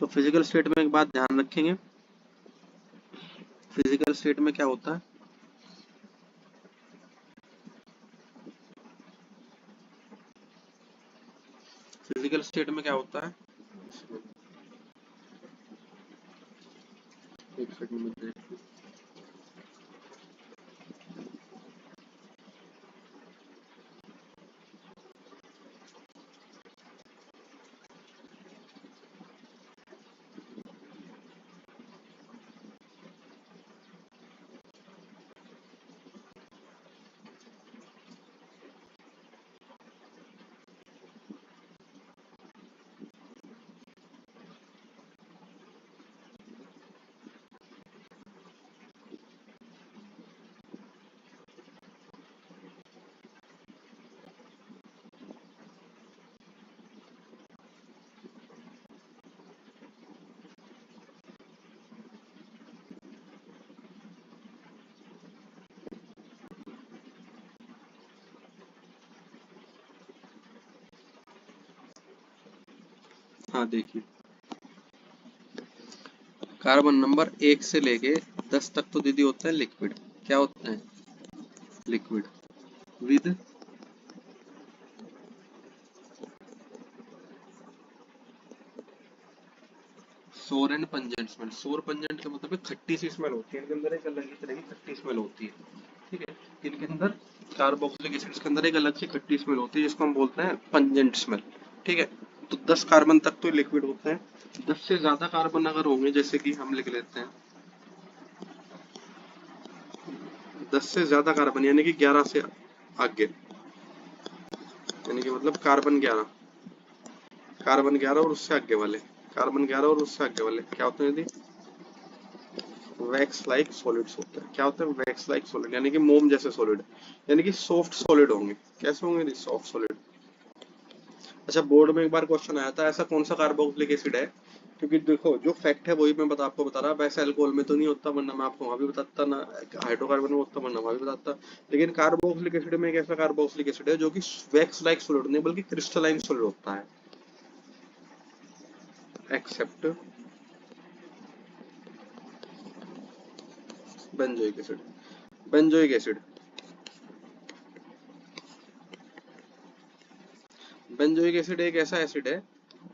तो फिजिकल स्टेट में एक बात ध्यान रखेंगे, फिजिकल स्टेट में क्या होता है, फिजिकल स्टेट में क्या होता है, एक सेकंड में देखिए। हाँ देखिए, कार्बन नंबर 1 से लेके 10 तक तो दीदी होता है लिक्विड। क्या होता है, लिक्विड विद सोर एंड पंजेंट स्मेल। सोर पंजेंट का मतलब है खट्टी सी स्मेल होती है, इनके अंदर एक अलग ही तरह की खट्टी स्मेल होती है, ठीक है। इनके अंदर कार्बोक्सिलिक एसिड्स के अंदर एक अलग सी खट्टी स्मेल होती है जिसको हम बोलते हैं पंजेंट स्मेल, ठीक है। तो 10 कार्बन तक तो लिक्विड होते हैं। 10 से ज्यादा कार्बन अगर होंगे, जैसे कि हम लिख लेते हैं 10 से ज्यादा कार्बन यानी कि 11 से आगे, यानी कि मतलब कार्बन 11, कार्बन 11 और उससे आगे वाले, कार्बन 11 और उससे आगे वाले क्या होते हैं यदि, वैक्स लाइक सॉलिड्स होते हैं। क्या होते हैं, वैक्स लाइक सॉलिड, यानी कि मोम जैसे सॉलिड, यानी कि सॉफ्ट सॉलिड होंगे। कैसे होंगे, सॉफ्ट सॉलिड। अच्छा, बोर्ड में एक बार क्वेश्चन आया था, ऐसा कौन सा कार्बोक्सिलिक एसिड है, क्योंकि देखो जो फैक्ट है वही मैं आपको बता रहा, वैसे अल्कोहल में तो नहीं होता, वरना मैं आपको वहां भी बताता ना, हाइड्रोकार्बन में होता वरना वहां भी बताता। लेकिन कार्बोक्सिलिक एसिड में एक ऐसा कार्बोक्सिलिक एसिड है जो कि वैक्स लाइक सॉलिड नहीं बल्कि क्रिस्टलाइन सॉलिड होता है, except benzoic acid. Benzoic acid, benzoic acid एक ऐसा एसिड है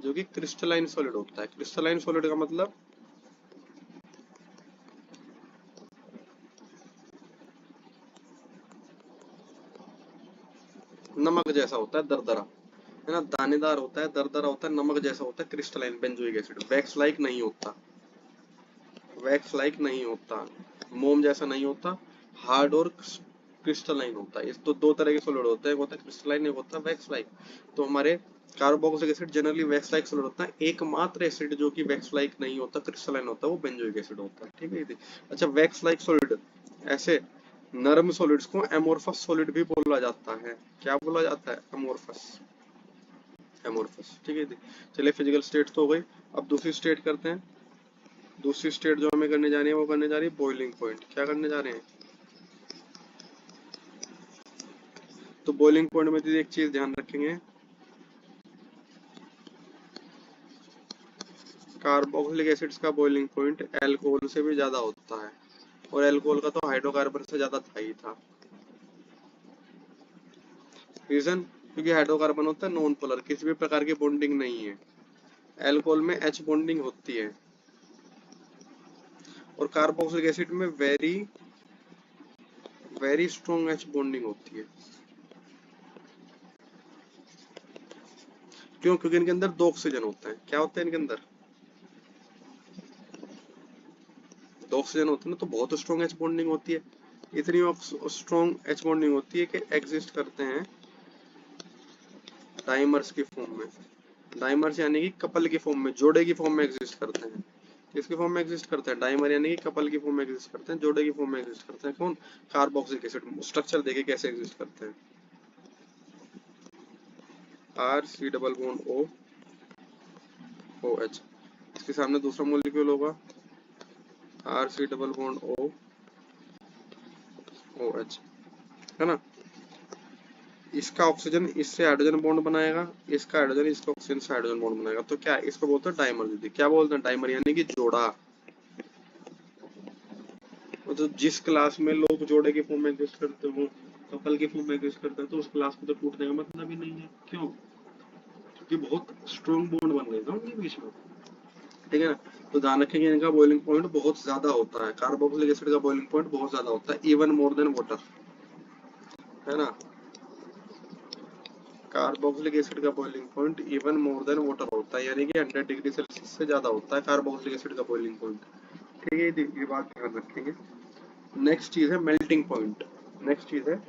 जो कि क्रिस्टलाइन सॉलिड होता है। क्रिस्टलाइन सॉलिड का मतलब नमक जैसा होता है, दरदरा, है ना, दानेदार होता है, दरदरा होता है, नमक जैसा होता है, crystalline benzoic acid. Wax like नहीं होता, वैक्स लाइक नहीं होता, मोम जैसा नहीं होता, हार्ड और क्रिस्टलाइन होता है। इस तो दो तरह के सॉलिड होते हैं, एक होता है क्रिस्टलाइन, एक होता है वैक्स लाइक। तो हमारे carboxylic acid generally wax like solid होता है। एकमात्र एसिड जो कि वैक्स लाइक नहीं होता, क्रिस्टलाइन होता है, वो बेंजोइक एसिड होता है, ठीक है। अच्छा, वैक्स लाइक सॉलिड, ऐसे नरम सॉलिड्स को एमोर्फस सॉलिड भी बोला जाता है। क्या बोला जाता है, एमोर्फस, एमोर्फस, ठीक है। चलिए फिजिकल स्टेट तो हो गई, अब दूसरी स्टेट करते हैं। दूसरी स्टेट जो हमें करने जा रही है वो करने जा रही है बॉइलिंग पॉइंट। क्या करने जा रहे हैं, तो बॉइलिंग पॉइंट में दीदी एक चीज ध्यान रखेंगे, कार्बोक्सिलिक एसिड्स का बॉइलिंग पॉइंट अल्कोहल से भी ज्यादा होता है, और अल्कोहल का तो हाइड्रोकार्बन से ज्यादा था ही था। रीजन, क्योंकि हाइड्रोकार्बन होता है नॉन पोलर, किसी भी प्रकार की बॉन्डिंग नहीं है। अल्कोहल में H बॉन्डिंग होती है, और कार्बोक्सिलिक एसिड में very very strong H bonding होती है। क्यों? क्योंकि इनके अंदर दो ऑक्सीजन होते हैं। क्या होते हैं इनके अंदर? दो ऑक्सीजन होते हैं ना, तो बहुत स्ट्रॉन्ग H बॉन्डिंग होती है। इतनी स्ट्रॉन्ग H बॉन्डिंग होती है कि एग्जिस्ट करते हैं डाइमर्स की फॉर्म में। डाइमर्स यानी कि कपल की फॉर्म में, जोड़े की फॉर्म में एग्जिस्ट करते हैं। किसकी फॉर्म में एग्जिस्ट करते हैं? डाइमर यानी कि कपल की फॉर्म में एग्जिस्ट करते हैं, जोड़े की फॉर्म में एग्जिस्ट करते हैं। कौन? Carboxylic acid. स्ट्रक्चर देखिए कैसे एग्जिस्ट करते हैं। R C double bond O O H, इसके सामने दूसरा मॉलिक्यूल होगा R C double bond O O H, है ना। इसका ऑक्सीजन इससे हाइड्रोजन बॉन्ड बनाएगा, इसका हाइड्रोजन इसका ऑक्सीजन से हाइड्रोजन बॉन्ड बनाएगा। तो क्या इसको बोलते हैं डाइमर दीदी। क्या बोलते हैं? डाइमर यानी कि जोड़ा। तो जिस क्लास में लोग जोड़े के फॉर्म में एग्जिस्ट करते हो, कपल के फॉर्म में एग्जिस्ट करते हैं, तो उस क्लास को तो टूटने का मतलब ही नहीं है। क्यों? क्योंकि बहुत स्ट्रॉन्ग बॉन्ड बन गए थे उनके बीच में, ठीक है ना। तो ध्यान रखेंगे इनका बॉइलिंग पॉइंट बहुत ज्यादा होता है। कार्बोक्सिलिक एसिड का बॉइलिंग पॉइंट बहुत ज्यादा होता है, इवन मोर देन वाटर, है ना। कार्बोक्सिलिक एसिड का boiling point even more than water होता है, यानी कि 100 डिग्री सेल्सियस से ज्यादा होता है कार्बोक्सिलिक एसिड का बॉइलिंग पॉइंट। ठीक है, ये बात ध्यान रखेंगे। नेक्स्ट चीज है मेल्टिंग पॉइंट। नेक्स्ट चीज है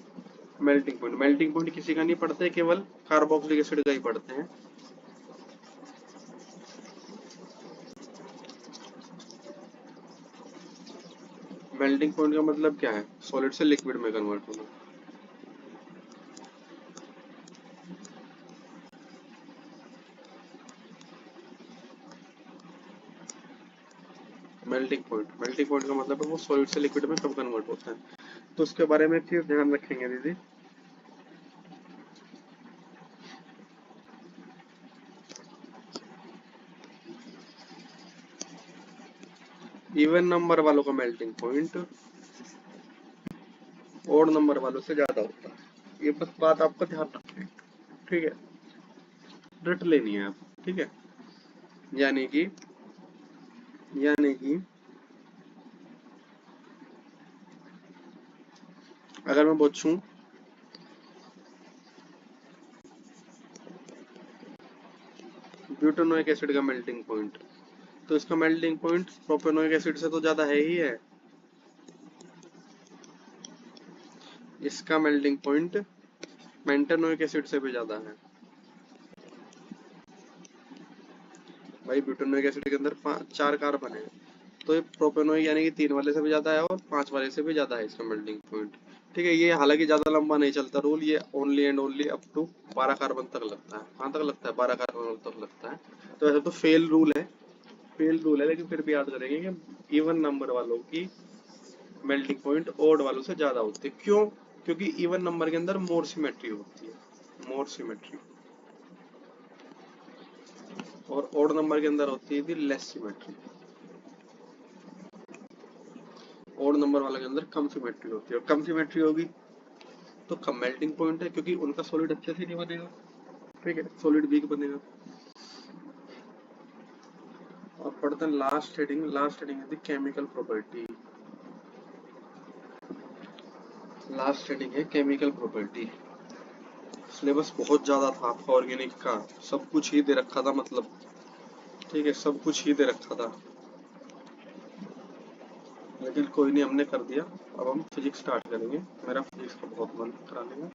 मेल्टिंग पॉइंट। मेल्टिंग पॉइंट किसी का नहीं पढ़ते, केवल कार्बोक्सिलिक एसिड का ही पढ़ते हैं। मेल्टिंग पॉइंट का मतलब क्या है? सॉलिड से लिक्विड में कन्वर्ट होना। मेल्टिंग पॉइंट का मतलब है वो सॉलिड से लिक्विड में कब कन्वर्ट होता है। तो उसके बारे में एक चीज ध्यान रखेंगे दीदी। इवन नंबर वालों का मेल्टिंग पॉइंट ओड नंबर वालों से ज्यादा होता है। ये बस बात आपका ध्यान रखें, ठीक है। रट लेनी है आप, ठीक है। यानी कि यानी कि अगर मैं पूछूं ब्यूटानोइक एसिड का मेल्टिंग पॉइंट, तो इसका मेल्टिंग पॉइंट प्रोपेनोइक एसिड से तो ज्यादा है ही है। इसका मेल्टिंग पॉइंट पेंटानोइक एसिड से भी ज्यादा है। भाई ब्यूटानोइक एसिड के अंदर 4 कार्बन है, तो ये प्रोपेनोइक यानी कि 3 वाले से भी ज्यादा है, और 5 वाले से भी ज्यादा है इसका मेल्टिंग पॉइंट। ठीक है, ये हालांकि ज्यादा लंबा नहीं चलता रूल, ये only and only up to 12 carbon तक लगता है। कहाँ तक लगता है? 12 कार्बन तक लगता है। तो ऐसा तो फेल रूल है, लेकिन फिर भी याद करेंगे कि इवन नंबर वालों की मेल्टिंग पॉइंट ओड वालों से ज्यादा होती है। क्यों? क्योंकि इवन नंबर के अंदर मोर सिमेट्री होती है, मोर सिमेट्री, और ओड नंबर के अंदर होती है लेस सिमेट्री। ओड नंबर वाले के अंदर कम सिमेट्री होती है, और कम सिमेट्री होगी तो कम मेल्टिंग पॉइंट है, क्योंकि उनका सॉलिड अच्छे से नहीं बनेगा, ठीक है, सॉलिड वीक बनेगा। और पढ़ते हैं लास्ट हेडिंग है केमिकल प्रॉपर्टी। लास्ट हेडिंग है केमिकल प्रॉपर्टी। सिलेबस बहुत ज्यादा था आपका ऑर्गेनिक का, सब कुछ ही दे रखा था, मतलब ठीक है, सब कुछ ही दे रखा था, लेकिन कोई नहीं, हमने कर दिया। अब हम फिजिक्स स्टार्ट करेंगे। मेरा फिजिक्स का बहुत मन कराने में,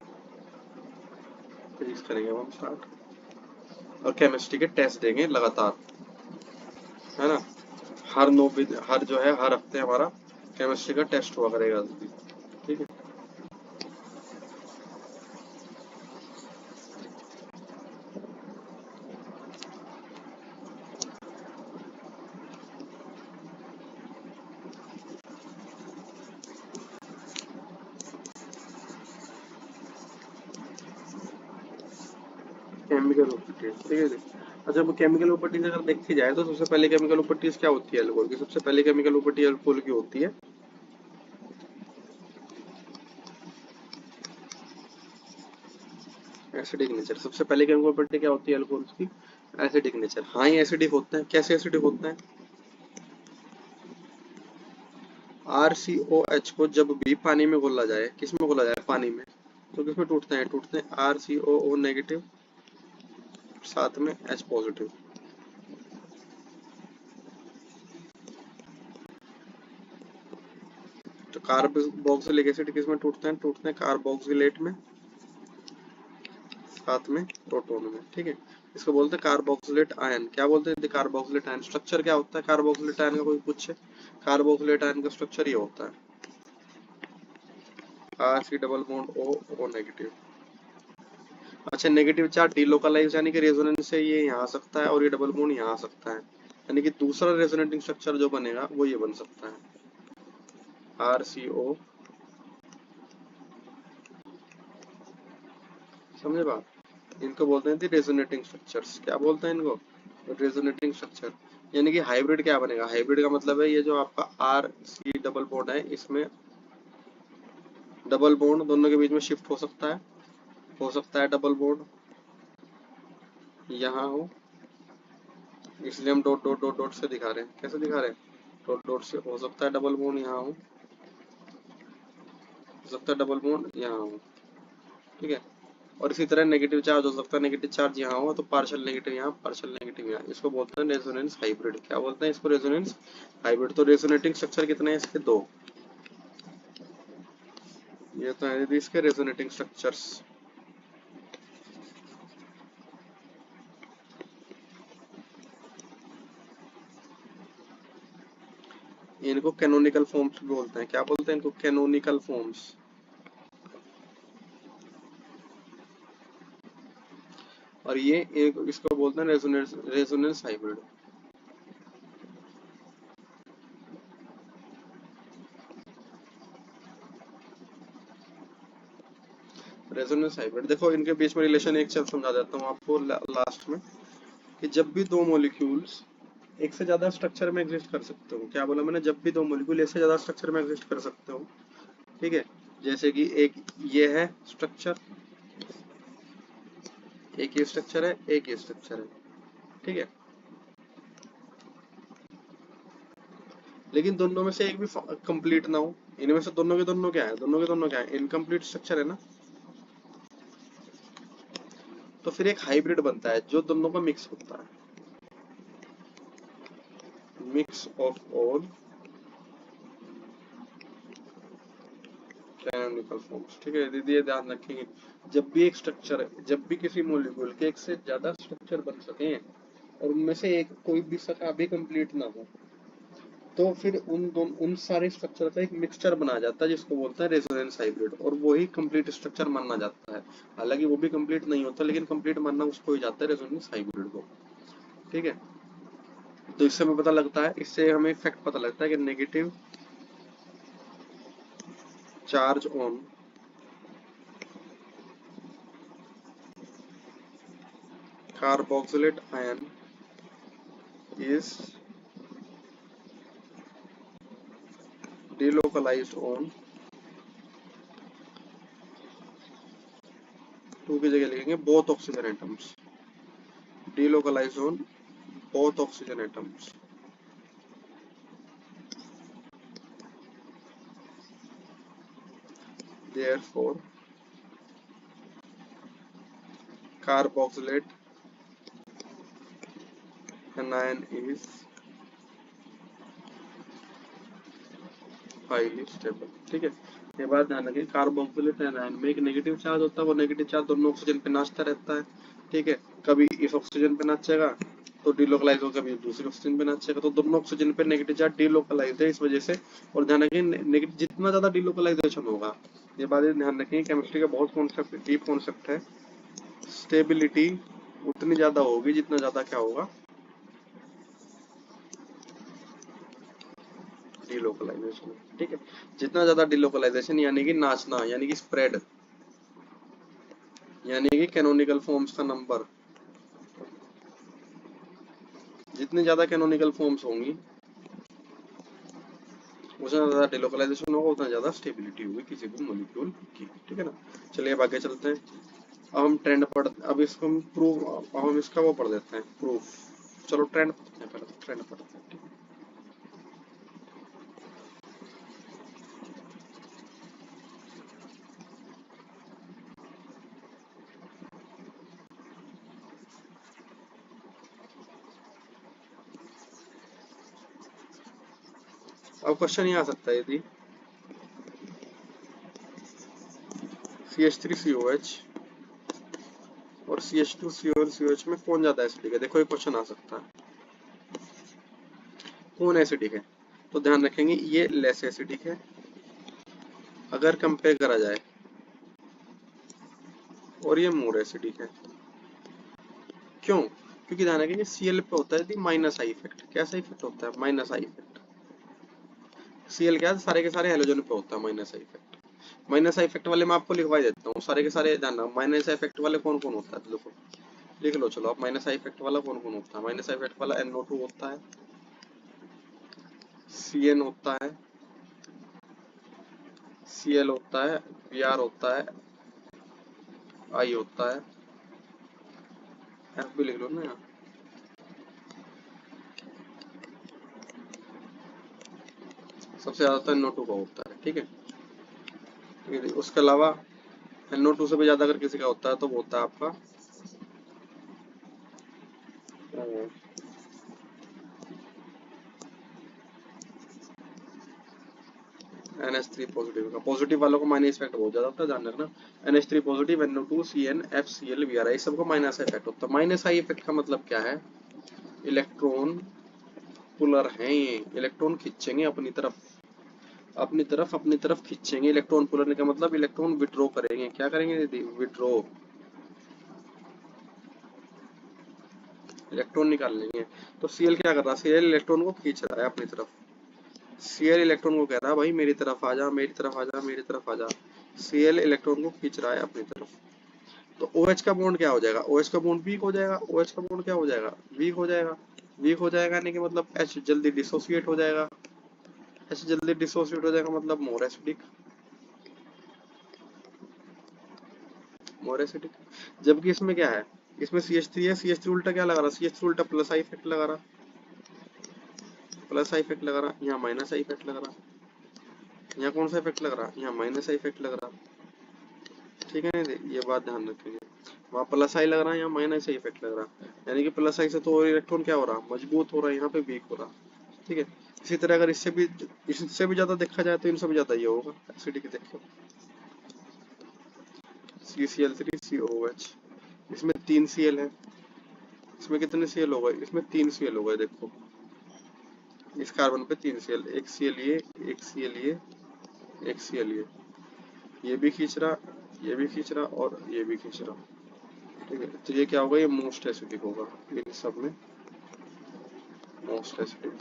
फिजिक्स करेंगे अब हम स्टार्ट, और केमिस्ट्री के टेस्ट देंगे लगातार, है ना। हर जो है हर हफ्ते हमारा केमिस्ट्री का टेस्ट हुआ करेगा, ठीक है। केमिकल टेस्ट, ठीक है। अच्छा, वो केमिकल प्रॉपर्टीज अगर देखी जाए तो सबसे पहले केमिकल प्रॉपर्टीज क्या होती है अल्कोहल की? सबसे पहले केमिकल प्रॉपर्टी अल्कोहल की होती है एसिडिक नेचर। सबसे पहले केमिकल प्रॉपर्टी क्या होती है अल्कोहल की? Acidic nature. हाँ, ये एसिडिक होता है। कैसे एसिडिक होता है? RCOH को जब भी पानी में घोला जाए, किस में घोला जाए? पानी में, तो किसमें टूटते हैं? टूटते हैं RCOO नेगेटिव साथ में H पॉजिटिव। तो कार्बोक्सिलिक एसिड किस में टूटते हैं? टूटते हैं कार्बोक्सिलेट में साथ में प्रोटोन में। ठीक है, इसको बोलते हैं कार्बोक्सिलेट आयन। क्या बोलते हैं? Carboxylate ion. स्ट्रक्चर क्या होता है कार्बोक्सिलेट आयन का? कोई पूछे, कार्बोक्सिलेट आयन का स्ट्रक्चर ये होता है RC double bond O negative. अच्छा, नेगेटिव चार्ज डिलोकलाइज यानी कि रेजोनेंस से ये यहाँ आ सकता है और ये डबल बॉन्ड यहाँ आ सकता है, यानी कि दूसरा रेजोनेटिंग स्ट्रक्चर जो बनेगा वो ये बन सकता है RCO। समझे बात? इनको बोलते हैं रेजोनेटिंग स्ट्रक्चर्स। क्या बोलते हैं इनको? Resonating structure. यानी कि हाइब्रिड क्या बनेगा? हाइब्रिड का मतलब है ये जो आपका RC डबल बॉन्ड है, इसमें डबल बॉन्ड दोनों के बीच में शिफ्ट हो सकता है डबल बॉन्ड यहाँ हो, इसलिए हम डॉट डॉट डॉट डॉट से दिखा रहे हैं। कैसे दिखा रहे हैं? डॉट डॉट से। हो सकता है डबल बॉन्ड यहाँ हो सकता है डबल बॉन्ड यहाँ हो। ठीक है, और इसी तरह नेगेटिव चार्ज हो सकता है, नेगेटिव चार्ज यहाँ हो तो पार्शियल नेगेटिव यहाँ, पार्शियल नेगेटिव यहाँ। इसको बोलते हैं रेजोनेंस हाइब्रिड। क्या बोलते हैं इसको? Resonance hybrid. तो रेजोनेटिंग स्ट्रक्चर कितने हैं इसके? दो। ये तो है इसके रेजोनेटिंग स्ट्रक्चर्स। इनको कैनोनिकल फॉर्म्स भी बोलते हैं। क्या बोलते हैं इनको? Canonical forms. और ये एक इसको बोलते हैं रेजोनेंस हाइब्रिड। Resonance hybrid. देखो इनके बीच में रिलेशन एक चल समझा देता हूँ आपको लास्ट में, कि जब भी दो मॉलिक्यूल्स एक से ज्यादा स्ट्रक्चर में एग्जिस्ट कर सकते हो। क्या बोला मैंने? जब भी दो मॉलिक्यूल एक से ज्यादा स्ट्रक्चर में एग्जिस्ट कर सकते हो। ठीक है, जैसे कि एक ये है स्ट्रक्चर, एक ये स्ट्रक्चर है, एक ये स्ट्रक्चर है। ठीक है, लेकिन दोनों में से एक भी कंप्लीट ना हो। इनमें से दोनों के दोनों क्या है? दोनों के दोनों क्या है? इनकम्प्लीट स्ट्रक्चर है ना। तो फिर एक हाइब्रिड बनता है जो दोनों का मिक्स होता है, mix of all canonical forms. ठीक है दीदी, ये ध्यान रखेंगे। जब भी एक स्ट्रक्चर, जब भी किसी मॉलिक्यूल के एक से ज्यादा स्ट्रक्चर बन सके और उनमें से एक कोई भी शाखा भी कंप्लीट ना हो, तो फिर उन सारे स्ट्रक्चर का एक मिक्सचर बनाया जाता है जिसको बोलते हैं रेजोनेंस हाइब्रिड, और वही कंप्लीट स्ट्रक्चर माना जाता है। हालांकि वो भी कंप्लीट नहीं होता, लेकिन कंप्लीट मानना उसको ही जाता है, रेजोनेंस हाइब्रिड को। ठीक है, तो इससे हमें पता लगता है, इससे हमें फैक्ट पता लगता है कि negative charge on carboxylate ion is delocalized on, two की जगह लिखेंगे both oxygen atoms, delocalized on both oxygen atoms। Therefore carboxylate anion is highly stable. ठीक है, ये बात ध्यान रखिए, कार्बोक्सिलेट आयन में एक नेगेटिव चार्ज होता है, वो नेगेटिव चार्ज दोनों ऑक्सीजन पे नाचता रहता है। ठीक है, कभी इस ऑक्सीजन पे नाचेगा तो डिलोकलाइज होगा, कभी दूसरे ऑक्सीजन पे नाचेगा तो दोनों ऑक्सीजन पे नेगेटिव चार्ज डिलोकलाइज है इस वजह से। और ध्यान रखिए जितना ज्यादा डिलोकलाइजेशन होगा, ये बात ध्यान रखिए, केमिस्ट्री का बहुत कॉन्सेप्ट, डीप कॉन्सेप्ट है, स्टेबिलिटी उतनी ज्यादा होगी जितना ज्यादा क्या होगा? डिलोकलाइजेशन। ठीक है, जितना ज्यादा डिलोकलाइजेशन यानी कि नाचना, यानी कि स्प्रेड, यानी कि कैनोनिकल फॉर्म्स का नंबर जितनी ज्यादा कैनोनिकल फॉर्म्स होंगी उतना ज्यादा डिलोकलाइजेशन होगा, उतना ज्यादा स्टेबिलिटी होगी किसी भी मॉलिक्यूल की। ठीक है ना। चलिए अब आगे चलते हैं। अब हम ट्रेंड पढ़, अब इसको हम प्रूव, अब हम इसका वो पढ़ देते हैं प्रूफ। चलो ट्रेंड पढ़ते हैं, पहले ट्रेंड पढ़ते हैं। ठीक है। अब क्वेश्चन ये आ सकता है, यदि CH3COH और CH2COL में कौन ज्यादा एसिडिक है, देखो ये क्वेश्चन आ सकता है, कौन एसिडिक है। तो ध्यान रखेंगे ये लेस एसिडिक है अगर कंपेयर करा जाए, और ये मोर एसिडिक है। क्यों? क्योंकि ध्यान रखेंगे Cl पे होता है माइनस आई इफेक्ट। कैसा इफेक्ट होता है? Minus I effect. Cl क्या है, सारे के सारे हेलोजन पे होता है minus I effect. Minus I effect वाले मैं आपको लिखवा देता हूँ, सारे के सारे जानना। माइनस आई इफेक्ट वाले कौन कौन होता है, तो देखो लिख लो। चलो आप, माइनस आई इफेक्ट वाला कौन कौन होता है? माइनस आई इफेक्ट वाला NO2 होता है, CN होता है, Cl होता है, Br होता है, I होता है, F भी लिख लो ना यहाँ। सबसे ज्यादा तो NO2 का होता है। ठीक है। उसके अलावा NO2 से भी ज्यादा अगर किसी का होता है तो वो होता है आपका NH3 पॉजिटिव का। पॉजिटिव वालों को माइनस इफेक्ट बहुत ज्यादा होता है, ध्यान रखना। NH3 positive, NO2, CN, FCl, Br सबको माइनस इफेक्ट होता है। माइनस आई इफेक्ट का मतलब क्या है? इलेक्ट्रॉन पुलर हैं ये, इलेक्ट्रॉन खींचेंगे अपनी तरफ, अपनी तरफ, अपनी तरफ खींचेंगे। इलेक्ट्रॉन पुलर का मतलब इलेक्ट्रॉन विड्रॉ करेंगे। क्या करेंगे दीदी? विड्रॉ, इलेक्ट्रॉन निकाल लेंगे। तो Cl क्या कर रहा है? Cl इलेक्ट्रॉन को खींच रहा है अपनी तरफ। Cl इलेक्ट्रॉन को कह रहा है भाई मेरी तरफ आ जा, मेरी तरफ आ जा, मेरी तरफ आ जा। Cl इलेक्ट्रॉन को खींच रहा है अपनी तरफ। तो OH का बॉन्ड क्या हो जाएगा? OH का बॉन्ड वीक हो जाएगा। OH का बॉन्ड क्या हो जाएगा? वीक हो जाएगा। वीक हो जाएगा यानी कि मतलब H जल्दी डिसोसिएट हो जाएगा। H जल्दी डिसोसिएट हो जाएगा मतलब मोर एसिडिक, मोर एसिडिक। जबकि इसमें क्या है? इसमें CH3 है, CH3 उल्टा क्या लगा रहा? CH3 उल्टा प्लस आई इफेक्ट लगा रहा, प्लस आई इफेक्ट लगा रहा। यहाँ माइनस आई इफेक्ट लग रहा। यहाँ कौन सा इफेक्ट लग रहा? यहाँ माइनस आई इफेक्ट लग रहा। ठीक है ना, ये बात ध्यान रखेंगे। वहाँ प्लस आई लग रहा है, यहाँ माइनस आई इफेक्ट लग रहा। यानी कि प्लस आई से तो इलेक्ट्रॉन क्या हो रहा? मजबूत हो रहा है, यहाँ पे वीक हो रहा। ठीक है। इसी तरह अगर इससे भी ज्यादा देखा जाए तो इनसे भी ज्यादा ये होगा एसिडिक। देखो CCl3COOH, इसमें 3 Cl है। इसमें कितने Cl हो गए? इसमें 3 Cl हो गए। देखो इस कार्बन पे 3 Cl, एक Cl ये, एक Cl ये, एक Cl ये भी खींच रहा, ये भी खींच रहा और ये भी खींच रहा। ठीक है। तो ये क्या होगा? ये मोस्ट एसिडिक होगा इन सब में, मोस्ट एसिडिक।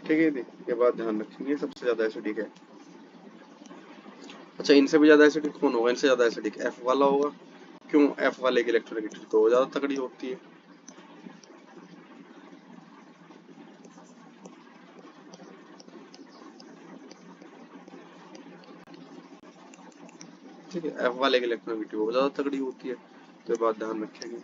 ठीक है, ये बात ध्यान रखेंगे, सबसे ज्यादा एसिडिक है। अच्छा, इनसे भी ज्यादा एसिडिक कौन होगा? इनसे ज्यादा एसिडिक F वाला होगा। क्यों? F वाले की इलेक्ट्रोनेगेटिविटी तो ज्यादा तगड़ी होती है। ठीक है, F वाले की इलेक्ट्रोनेगेटिविटी बहुत ज्यादा तगड़ी होती है, तो ये बात ध्यान रखेंगे।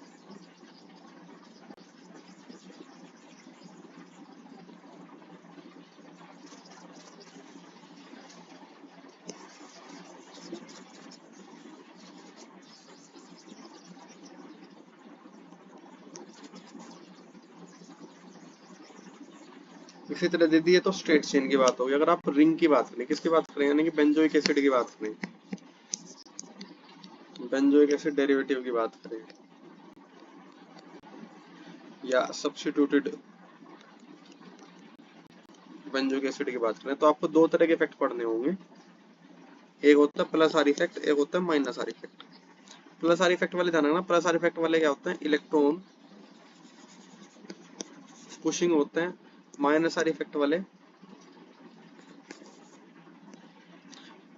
इसी तरह दे दिए तो स्ट्रेट चेन की बात होगी। अगर आप रिंग की बात करें, किसकी बात करें? यानी कि बेंजोइक एसिड की बात करें, बेंजोइक एसिड डेरिवेटिव की बात करें, या सब्स्टिट्यूटेड बेंजोइक एसिड की बात करें, तो आपको दो तरह के इफेक्ट पढ़ने होंगे। एक होता है प्लस आर इफेक्ट, एक होता है minus are effect. Plus are effect वाले ध्यान रखना, प्लस आर इफेक्ट वाले क्या होते हैं? इलेक्ट्रॉन पुशिंग होते हैं। माइनस आर इफेक्ट वाले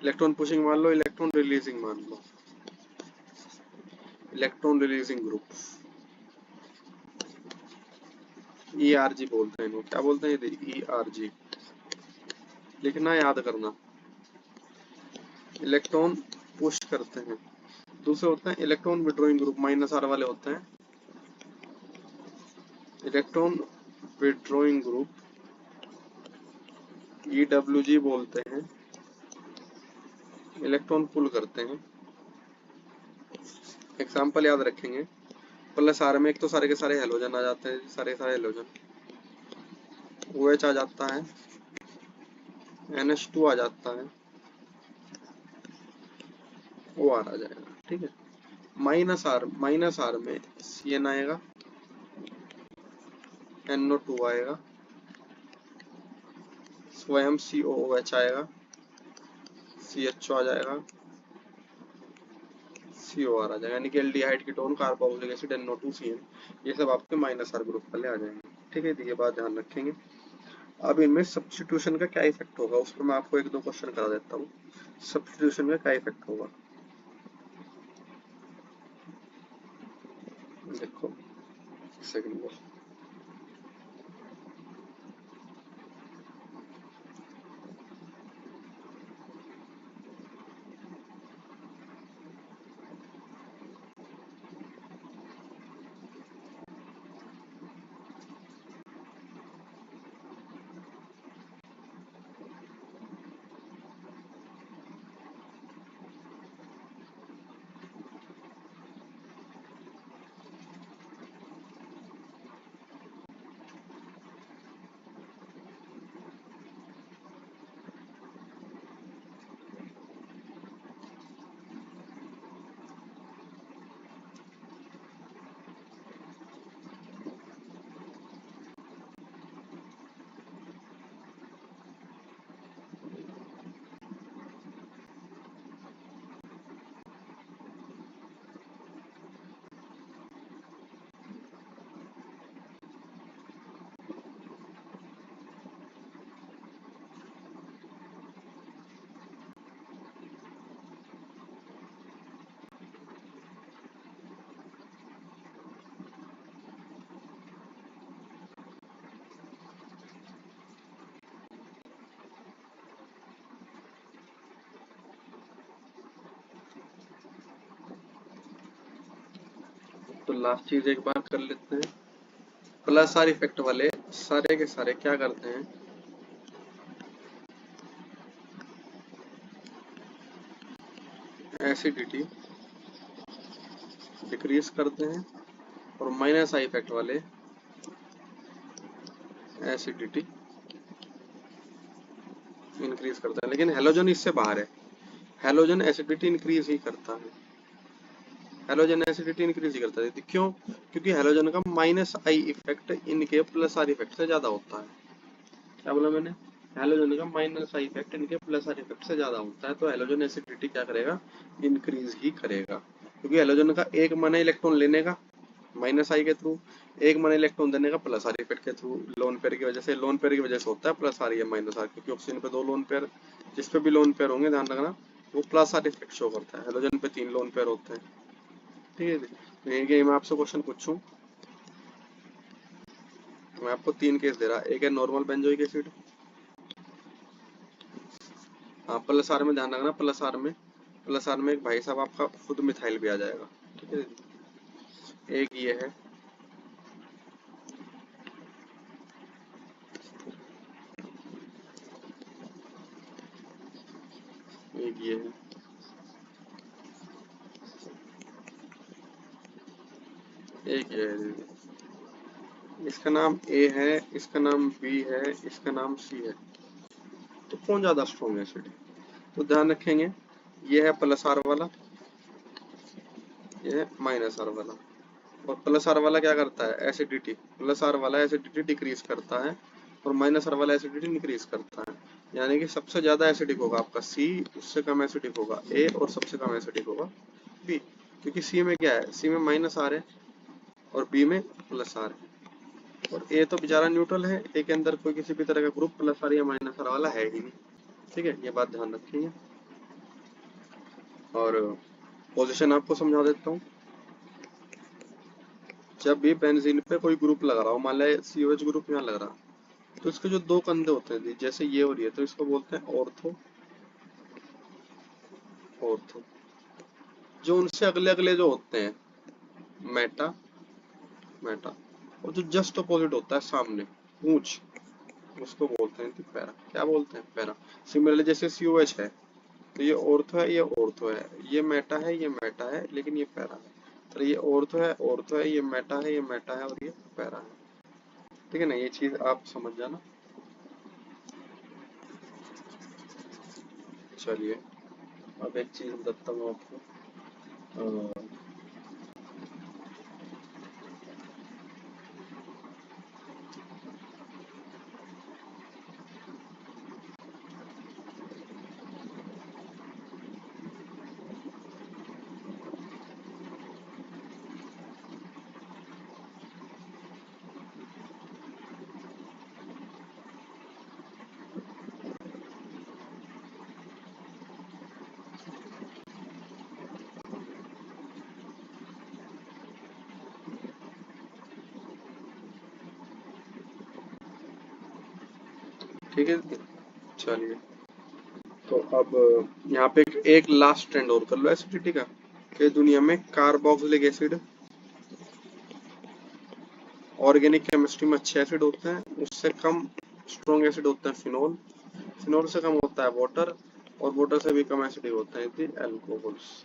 इलेक्ट्रॉन पुशिंग मान लो, इलेक्ट्रॉन रिलीजिंग मान लो, इलेक्ट्रॉन रिलीजिंग ग्रुप। ERG बोलते हैं इनको। क्या बोलते हैं? ERG लिखना, याद करना। इलेक्ट्रॉन पुश करते हैं। दूसरे होते हैं इलेक्ट्रॉन विड्रॉइंग ग्रुप, -R वाले होते हैं। इलेक्ट्रॉन विड्रॉइंग ग्रुप EWG बोलते हैं। इलेक्ट्रॉन पुल करते हैं। एग्जाम्पल याद रखेंगे। +R में एक तो सारे के सारे हेलोजन आ जाते हैं, सारे हेलोजन। OH आ जाता है, NH2 आ जाता है, OR आ जाएगा। ठीक है। -R में CN आएगा, NO2 आएगा, स्वयं COOH आएगा, CHO आ जाएगा, COR आ जाएगा, यानी कि aldehyde ketone, carboxylic acid, NO2CN, ये सब आपके -R ग्रुप वाले आ जाएंगे। ठीक है, ये बात ध्यान रखेंगे। अब इनमें सब्स्टिट्यूशन का क्या इफेक्ट होगा, उस पर मैं आपको 1-2 क्वेश्चन करा देता हूँ। सब्स्टिट्यूशन का क्या इफेक्ट होगा, देखो सेकंड में। तो लास्ट चीज एक बार कर लेते हैं। +R इफेक्ट वाले सारे के सारे क्या करते हैं, एसिडिटी डिक्रीज करते हैं, और -I इफेक्ट वाले एसिडिटी इंक्रीज करता है। लेकिन हेलोजन इससे बाहर है, हेलोजन एसिडिटी इंक्रीज ही करता है, हेलोजन एसिडिटी इंक्रीज ही करता है। क्यों? क्योंकि हेलोजन का -I इफेक्ट इनके +R इफेक्ट से ज्यादा होता है। क्या बोला मैंने? हेलोजन का -I इफेक्ट इनके +R इफेक्ट से ज्यादा होता है, तो हेलोजन एसिडिटी क्या करेगा, इंक्रीज ही करेगा। क्योंकि हेलोजन का एक मन है इलेक्ट्रॉन लेने का -I के थ्रू, एक मन इलेक्ट्रॉन देने का +R इफेक्ट के थ्रू। लोन पेयर की वजह से, लोन पेयर की वजह से होता है +R या -R, क्योंकि ऑक्सीजन पे 2 लोन पेयर, जिस पे भी लोन पेयर होंगे ध्यान रखना वो +R इफेक्ट शो करता है। हेलोजन पे 3 लोन पेयर होते हैं। ठीक है जी। मैं आपसे क्वेश्चन पूछूं, मैं आपको 3 केस दे रहा। एक है नॉर्मल बेंजोइक एसिड, हाँ +R में ध्यान रखना, +R में एक भाई साहब आपका खुद मिथाइल भी आ जाएगा। ठीक है, एक ये है, एक ये है, एक ये है। इसका नाम A है, इसका नाम B है, इसका नाम C है। तो कौन ज्यादा स्ट्रॉन्ग एसिड है? तो ध्यान रखेंगे, ये है +R वाला, ये है -R वाला। और +R वाला क्या करता है, एसिडिटी, +R वाला एसिडिटी डिक्रीज करता है, और -R वाला एसिडिटी इंक्रीज करता है। यानी कि सबसे ज्यादा एसिडिक होगा आपका C, उससे कम एसिडिक होगा A, और सबसे कम एसिडिक होगा B। क्योंकि C में क्या है, C में -R है और B में +R है, और A तो बेचारा न्यूट्रल है, A के अंदर कोई किसी भी तरह का ग्रुप +R या -R वाला है ही नहीं। ठीक है, ये बात ध्यान रखेंगे। और पोजीशन आपको समझा देता हूँ। जब भी बेंजीन पे कोई ग्रुप लग रहा हो, मान लिया COH ग्रुप यहाँ लग रहा, तो इसके जो दो कंधे होते हैं जैसे ये और ये, तो इसको बोलते हैं ऑर्थो। ऑर्थो जो उनसे अगले अगले जो होते हैं मेटा। मेटा और जो जस्ट अपोजिट होता है सामने पूंछ, उसको बोलते हैं पैरा। क्या बोलते हैं? पैरा। सिमिलरली जैसे COH है, तो ये ऑर्थो है, ये ऑर्थो है, ये मेटा है, ये मेटा है, लेकिन ये पैरा है। तो ये ऑर्थो है, ऑर्थो है, ये मेटा है, ये मेटा है, और ये पैरा है। ठीक है ना, ये चीज आप समझ जाना। चलिए अब एक चीज बताता हूँ आपको। ठीक है, चलिए तो अब यहाँ पे एक लास्ट ट्रेंड और कर लो एसिडिटी का, कि दुनिया में कार्बोक्सिलिक एसिड ऑर्गेनिक केमिस्ट्री में अच्छे एसिड होते हैं, उससे कम स्ट्रॉन्ग एसिड होते हैं फिनोल, फिनोल से कम होता है वाटर, और वाटर से भी कम एसिडिक होते हैं अल्कोहल्स।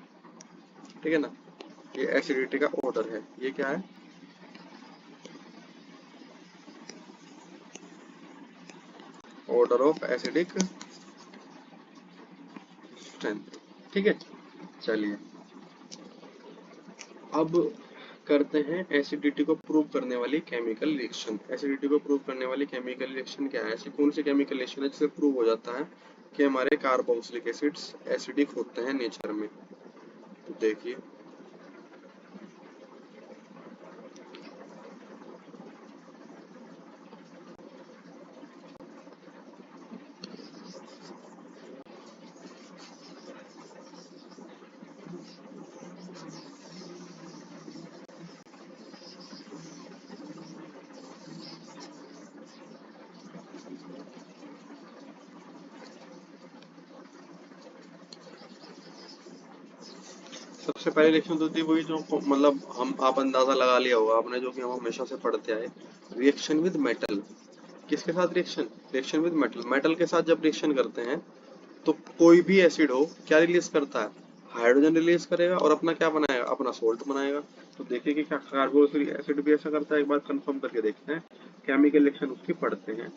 ठीक है ना, ये एसिडिटी का ऑर्डर है। ये क्या है? Order of acidic strength. ठीक है, चलिए अब करते हैं एसिडिटी को प्रूव करने वाली केमिकल रिएक्शन। एसिडिटी को प्रूव करने वाली केमिकल रिएक्शन क्या है? ऐसी कौन सी केमिकल रिएक्शन है जिससे प्रूव हो जाता है कि हमारे कार्बोक्सिलिक एसिड्स एसिडिक होते हैं नेचर में? तो देखिए, सबसे पहले रिएक्शन तो थी वही जो मतलब हम आप अंदाजा लगा लिया होगा आपने, जो कि हम हमेशा से पढ़ते आए, रिएक्शन विद मेटल। किसके साथ reaction? Reaction with metal. Metal के साथ जब रिएक्शन करते हैं तो कोई भी एसिड हो क्या रिलीज करता है? हाइड्रोजन रिलीज करेगा और अपना क्या बनाएगा? अपना सोल्ट बनाएगा। तो देखिए कि क्या कार्बोक्सिलिक एसिड भी ऐसा करता है? एक बार कंफर्म करके देखते हैं, केमिकल रिएक्शन उसकी पढ़ते हैं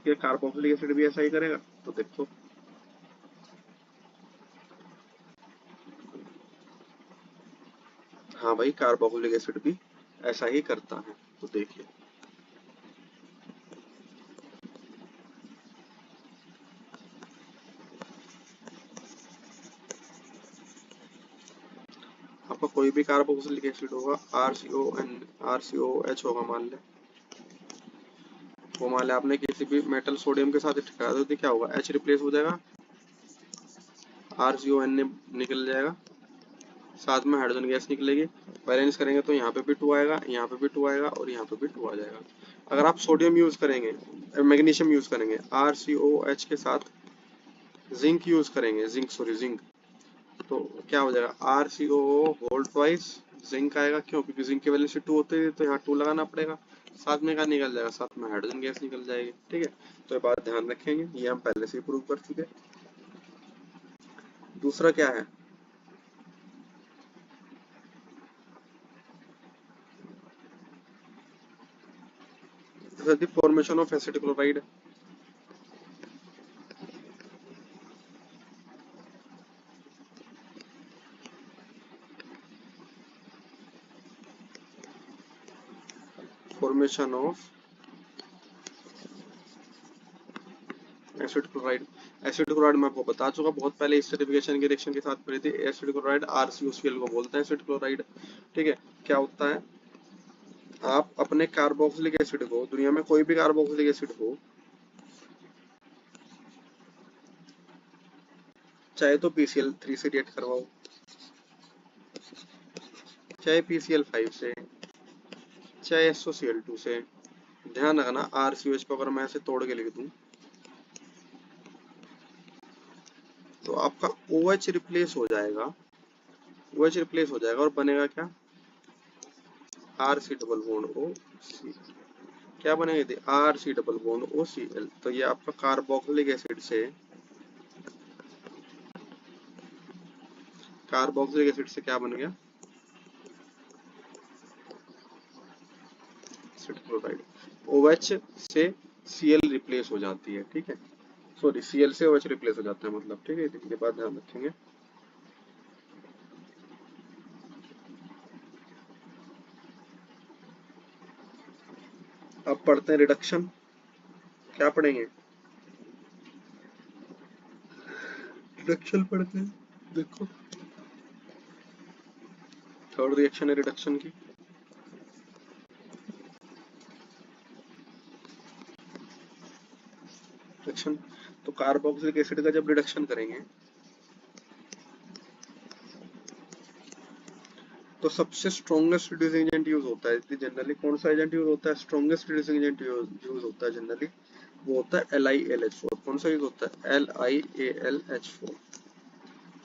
कि कार्बोक्सिलिक एसिड भी ऐसा ही करेगा। तो देखो, हाँ भाई, कार्बोक्सिलिक एसिड भी ऐसा ही करता है। तो देखिए, आपका कोई भी कार्बोक्सिलिक एसिड होगा, RCOH होगा मान ले, वो मान ले आपने किसी भी मेटल सोडियम के साथ ठहरा दो, तो क्या होगा? H रिप्लेस हो जाएगा, RCON निकल जाएगा, साथ में हाइड्रोजन गैस निकलेगी। बैलेंस करेंगे तो यहाँ पे भी 2 आएगा, यहाँ पे भी 2 आएगा, और यहाँ पे भी 2 आ जाएगा। अगर आप सोडियम यूज करेंगे, मैग्नीशियम यूज करेंगे, RCOH के साथ जिंक यूज करेंगे, जिंक, तो क्या हो जाएगा? RCOO होल ट्वाइस जिंक आएगा। क्यों? क्योंकि जिंक की वैल्यू 2 होती है, तो यहाँ 2 लगाना पड़ेगा। साथ में क्या निकल जाएगा? साथ में हाइड्रोजन गैस निकल जाएगी। ठीक है, तो ये बात ध्यान रखेंगे, ये हम पहले से ही प्रूव कर चुके। दूसरा क्या है? Formation of acid chloride. Formation of acid chloride. Acid chloride मैं आपको बता चुका बहुत पहले, एसिडिफिकेशन की रिएक्शन के साथ पढ़ी थी। एसिड क्लोराइड RCOCl को बोलते हैं एसिड क्लोराइड। ठीक है, क्या होता है? आप अपने कार्बोक्सिलिक एसिड को, दुनिया में कोई भी कार्बोक्सिलिक एसिड हो, चाहे तो PCl3 से रिएक्ट करवाओ, चाहे PCl5 से, HiSOCl2 से, ध्यान रखना RCOH को अगर मैं ऐसे तोड़ के लिख दूं तो आपका OH रिप्लेस हो जाएगा, OH रिप्लेस हो जाएगा और बनेगा क्या, RC डबल बॉन्ड OC। क्या बनेगा थी, RC डबल बॉन्ड OCl। तो ये आपका कार्बोक्सिलिक एसिड से, कार्बोक्सिलिक एसिड से क्या बन गया, एसिड क्लोराइड। OH से Cl रिप्लेस हो जाती है, ठीक है, सॉरी Cl से OH रिप्लेस हो जाता है मतलब, ठीक है, ये बात ध्यान रखेंगे। अब पढ़ते हैं रिडक्शन। क्या पढ़ेंगे, रिडक्शन पढ़ते हैं। देखो थर्ड रिएक्शन है रिडक्शन की। रिडक्शन तो कार्बोक्सिलिक एसिड का जब रिडक्शन करेंगे तो सबसे स्ट्रॉन्गेस्ट रिड्यूसिंग एजेंट यूज होता है जनरली। कौन सा एजेंट यूज होता है, स्ट्रॉन्गेस्ट रिड्यूसिंग एजेंट यूज होता है जनरली, वो होता है LiAlH4। कौन सा यूज होता है, LiAlH4।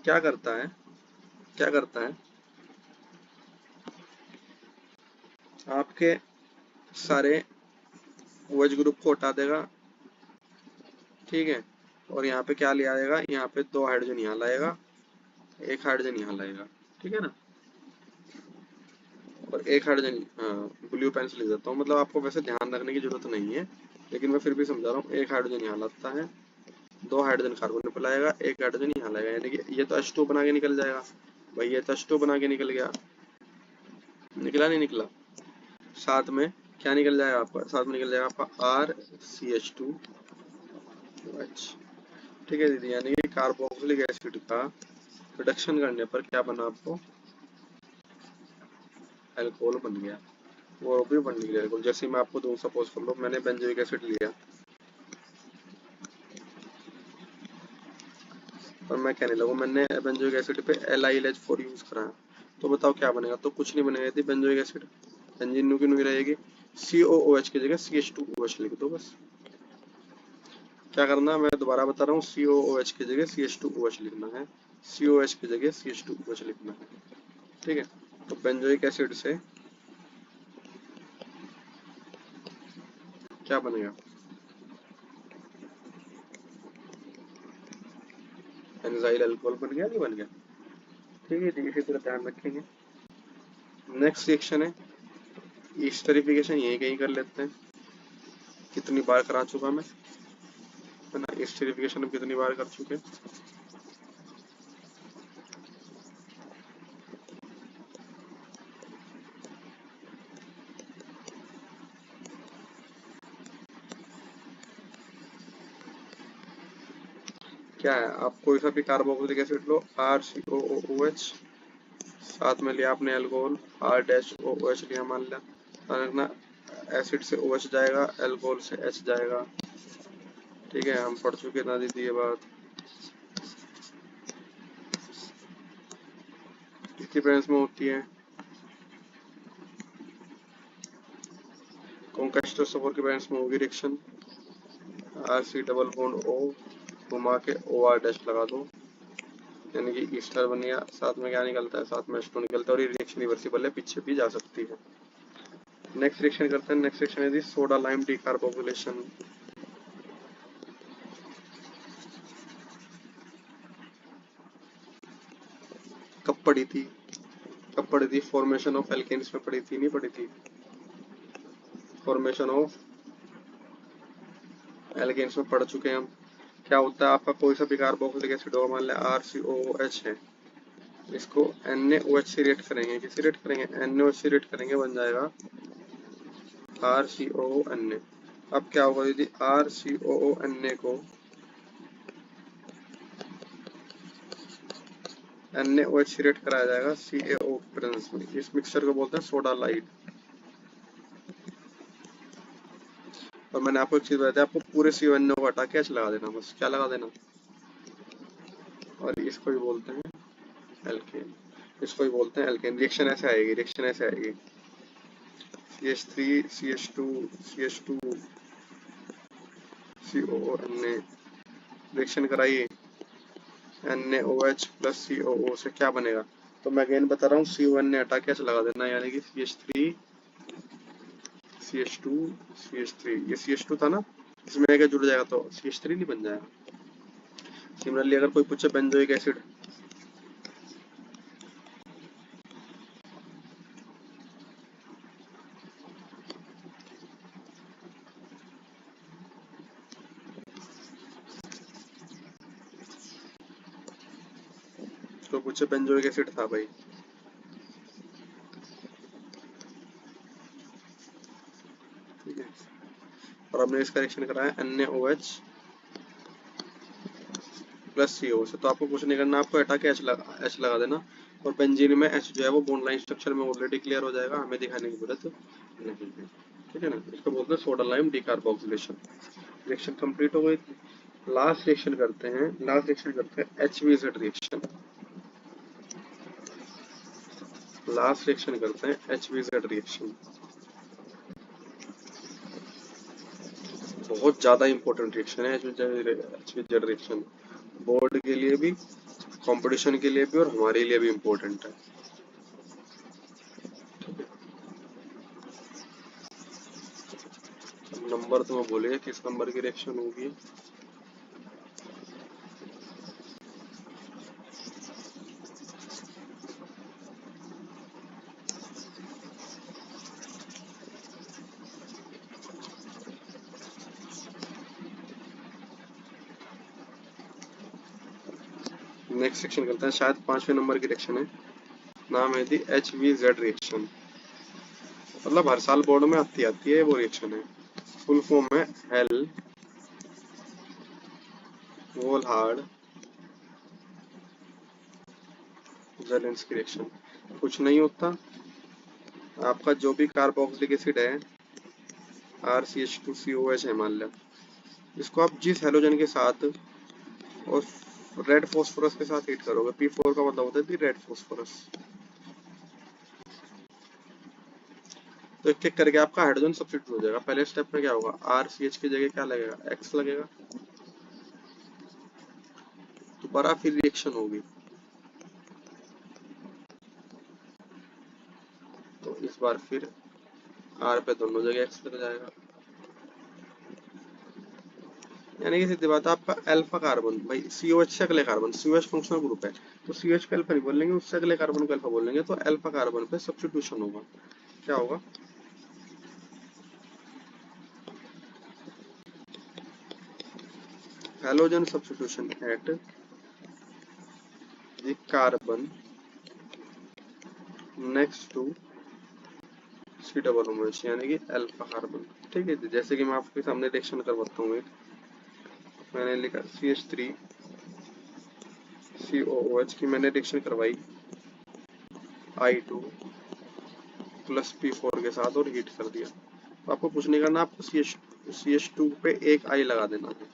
क्या करता है, क्या करता है, आपके सारे OH ग्रुप को हटा देगा, ठीक है, और यहाँ पे क्या ले आएगा, यहाँ पे 2 हाइड्रोजन यहाँ लाएगा, 1 हाइड्रोजन यहाँ लाएगा, ठीक है ना, और 1 हाइड्रोजन, ब्लू पेन से लिख देता हूँ, मतलब आपको वैसे ध्यान रखने की जरूरत नहीं है लेकिन मैं फिर भी समझा रहा हूँ। 1 हाइड्रोजन यहाँ लाता है, 2 हाइड्रोजन कार्बन पे लाएगा, 1 हाइड्रोजन यहाँ लाएगा, यानी कि ये तो H2 बना के निकल जाएगा भाई, ये तो H2 बना के निकल गया, निकला नहीं निकला, साथ में क्या निकल जाएगा आपका, साथ में निकल जाएगा आपका RCH2OH, ठीक है दीदी, यानी कि कार्बोक्सिलिक एसिड का रिडक्शन करने पर क्या बना आपको, अल्कोहल बन गया, वो भी बन गया अल्कोहल। जैसे मैं आपको दूं, सपोज कर लो मैंने बेंजोइक एसिड लिया और मैं कहने लगूं मैंने बेंजोइक एसिड पे LiLH4 यूज करा, तो बताओ क्या बनेगा, तो कुछ नहीं बनेगा थी बेंजोइक एसिड, बेंजीन नुकी नुकी रहेगी, COOH की जगह CH2OH लिख दो बस। क्या करना, मैं दोबारा बता रहा हूँ, COOH की जगह CH2OH लिखना है, COH की जगह CH2OH लिखना है, ठीक है। तो बेंजोइक एसिड से क्या बनेगा, एंजाइल अल्कोहल बन गया, नहीं बन गया, ठीक है, इसी तरह ध्यान रखेंगे। नेक्स्ट रिएक्शन है ईस्टरिफिकेशन, यही कहीं कर लेते हैं, कितनी बार करा चुका मैं, है ना, ईस्टरिफिकेशन हम कितनी बार कर चुके हैं। क्या है, आप कोई सा भी कार्बोक्सिलिक एसिड लो, RCOOH, साथ में लिया आपने अल्कोहल, R-OH लिया, मान लिया, रखना एसिड से OH जाएगा, अल्कोहल से H जाएगा, ठीक है, हम पढ़ चुके ना दीदी ये बात। कितनी प्रेजेंस में होती है, कॉन्केस्टोसोफर की प्रेजेंस में होगी reaction, RC double bond O घुमा के OR- लगा दो, यानी कि ईस्टर बन गया, साथ में क्या निकलता है, साथ में H2 निकलता है, और ये रिएक्शन रिवर्सिबल है, पीछे भी जा सकती है। नेक्स्ट रिएक्शन करते हैं, नेक्स्ट रिएक्शन है सोडा लाइम डीकार्बोक्सिलेशन। कब पढ़ी थी, कब पढ़ी थी, फॉर्मेशन ऑफ एल्केन्स में पढ़ी थी, नहीं पढ़ी थी, फॉर्मेशन ऑफ एल्केन्स में पढ़ चुके हैं हम। क्या होता है, आपका कोई सा भी कार्बोक्सिलिक एसिड होगा, मान लें RCOOH है, इसको NaOH से रिएक्ट करेंगे, किससे रिएक्ट करेंगे, NaOH से रिएक्ट करेंगे, बन जाएगा RCOONa। अब क्या होगा यदि RCOONa को NaOH से रिएक्ट कराया जाएगा CaO प्रेजेंस में, इस मिक्सचर को बोलते हैं सोडा लाइट। और मैंने आपको एक चीज बताई, आपको पूरे CONO को हटा के H लगा देना, बस क्या लगा देना, और इसको भी बोलते हैं एल्केन, इसको भी बोलते हैं एल्केन। रिएक्शन ऐसे आएगी, रिएक्शन ऐसे आएगी, CH3 CH2 CH2 COO ने रिएक्शन कराइए NaOH प्लस COO से क्या बनेगा। तो मैं अगेन बता रहा हूँ, CON ने हटा के H लगा देना, यानी कि CH3 CH2 CH3, ये CH2 था ना, इसमें क्या जुड़ जाएगा तो CH3 नहीं बन जाएगा। सिमिलरली अगर कोई पूछे बेंजोइक एसिड, तो पूछे बेंजोइक एसिड था भाई, ठीक है, और हमने इसका रिएक्शन कराया NaOH प्लस CO से, तो आपको कुछ नहीं करना, आपको हटा के H लगा देना, और बेंजीन में H जो है वो बॉन्ड लाइन स्ट्रक्चर में ऑलरेडी क्लियर हो जाएगा, हमें दिखाने की जरूरत नहीं है, ठीक है ना। इसको बोलते हैं soda lime decarboxylation. Reaction complete हो गई। लास्ट रिएक्शन करते हैं HVZ रिएक्शन। लास्ट रिएक्शन करते हैं HVZ रिएक्शन, बहुत ज्यादा इंपॉर्टेंट रिएक्शन है HVZ रिएक्शन, बोर्ड के लिए भी, कंपटीशन के लिए भी, और हमारे लिए भी इम्पोर्टेंट है। नंबर तो मैं बोलिए किस नंबर की रिएक्शन होगी। नेक्स्ट सेक्शन करते हैं, शायद 5वें नंबर की रिएक्शन है, नाम है दी HVZ रिएक्शन। मतलब हर साल बोर्ड में आती है वो रिएक्शन है। फुल फॉर्म है हेल वोल्हार्ड ज़ेलेंस्की रिएक्शन। कुछ नहीं होता, आपका जो भी कार्बोक्सिलिक एसिड है RCH2COH है मान लिया, इसको आप जिस हेलोजन के साथ और रेड फॉस्फोरस के साथ हीट करोगे, P4 का मतलब होता है रेड फॉस्फोरस, तो एक एक करके आपका हाइड्रोजन सब्स्टिट्यूट हो जाएगा। पहले स्टेप में क्या होगा, RCH की जगह क्या लगेगा, X लगेगा, दोबारा फिर रिएक्शन होगी, तो इस बार फिर R पे दोनों जगह X लग जाएगा, यानी कि सीधी बात है, आपका अल्फा कार्बन भाई COH से अगले कार्बन, COH फंक्शनल ग्रुप है, तो COH को अल्फा नहीं बोलेंगे, उससे अगले कार्बन को अल्फा बोलेंगे, तो अल्फा कार्बन पे सब्स्टिट्यूशन होगा। क्या होगा, halogen substitution at the carbon next to C double OH, यानी कि अल्फा कार्बन, ठीक है। जैसे कि मैं आपके सामने रिएक्शन करवाता हूँ, एक मैंने लिखा CH3 COOH की मैंने रिएक्शन करवाई I2 प्लस P4 के साथ और हीट कर दिया, तो आपको कुछ नहीं करना, आपको CH2 पे एक I लगा देना है,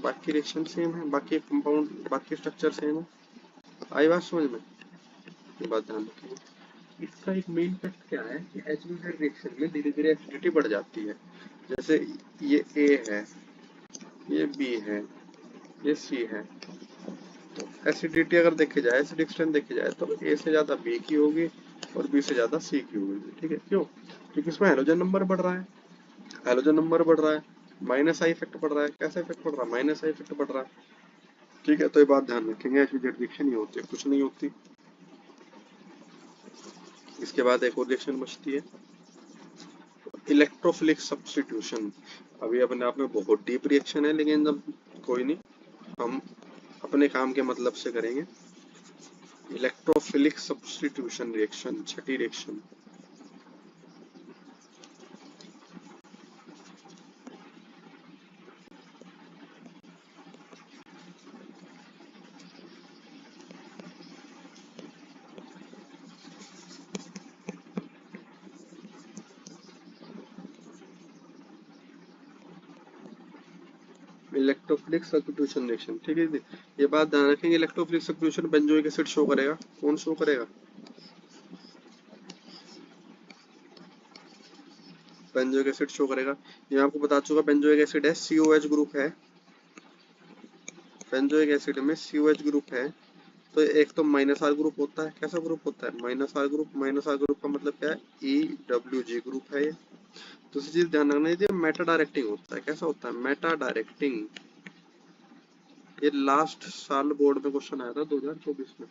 बाकी रिएक्शन सेम है, बाकी कंपाउंड, बाकी स्ट्रक्चर सेम है। आई बात समझ में, ये बात ध्यान रखिए। इसका एक मेन फैक्ट क्या है कि HVZ रिएक्शन में धीरे धीरे एसिडिटी बढ़ जाती है, जैसे ये A है, ये B है, ये C है, तो एसिडिटी अगर देखे जाए, एसिडिक स्ट्रेंथ देखे जाए, तो A से ज्यादा B की होगी और B से ज्यादा C की होगी, ठीक है। क्यों, क्योंकि इसमें हेलोजन नंबर बढ़ रहा है, हेलोजन नंबर बढ़ रहा है, माइनस आई इफेक्ट बढ़ रहा है, कैसा इफेक्ट बढ़ रहा है, माइनस आई इफेक्ट बढ़ रहा है, ठीक है। तो ये बात ध्यान रखेंगे, HVZ रिएक्शन ही होती है, कुछ नहीं होती। इसके बाद एक और रिएक्शन बचती है इलेक्ट्रोफिलिक सब्स्टिट्यूशन। अभी अपने आप में बहुत डीप रिएक्शन है, लेकिन जब कोई नहीं, हम अपने काम के मतलब से करेंगे। इलेक्ट्रोफिलिक सब्स्टिट्यूशन रिएक्शन, छठी रिएक्शन। इलेक्ट्रोफिलिक सब्स्टिट्यूशन रिएक्शन, ठीक है। ये बात ध्यान रखेंगे, electrophilic substitution benzoic acid show करेगा, कौन शो करेगा, बेंजोइक एसिड शो करेगा। ये आपको बता चुका बेंजोइक एसिड है, COH ग्रुप है, बेंजोइक एसिड में COH ग्रुप है। तो एक तो -R ग्रुप होता है, कैसा ग्रुप होता है -R ग्रुप। -R ग्रुप का मतलब क्या है, EWG ग्रुप है ये। दूसरी चीज ध्यान रखना है, ये मेटा डायरेक्टिंग होता है। कैसा होता है, मेटा डायरेक्टिंग। ये लास्ट साल बोर्ड में क्वेश्चन आया था 2024 में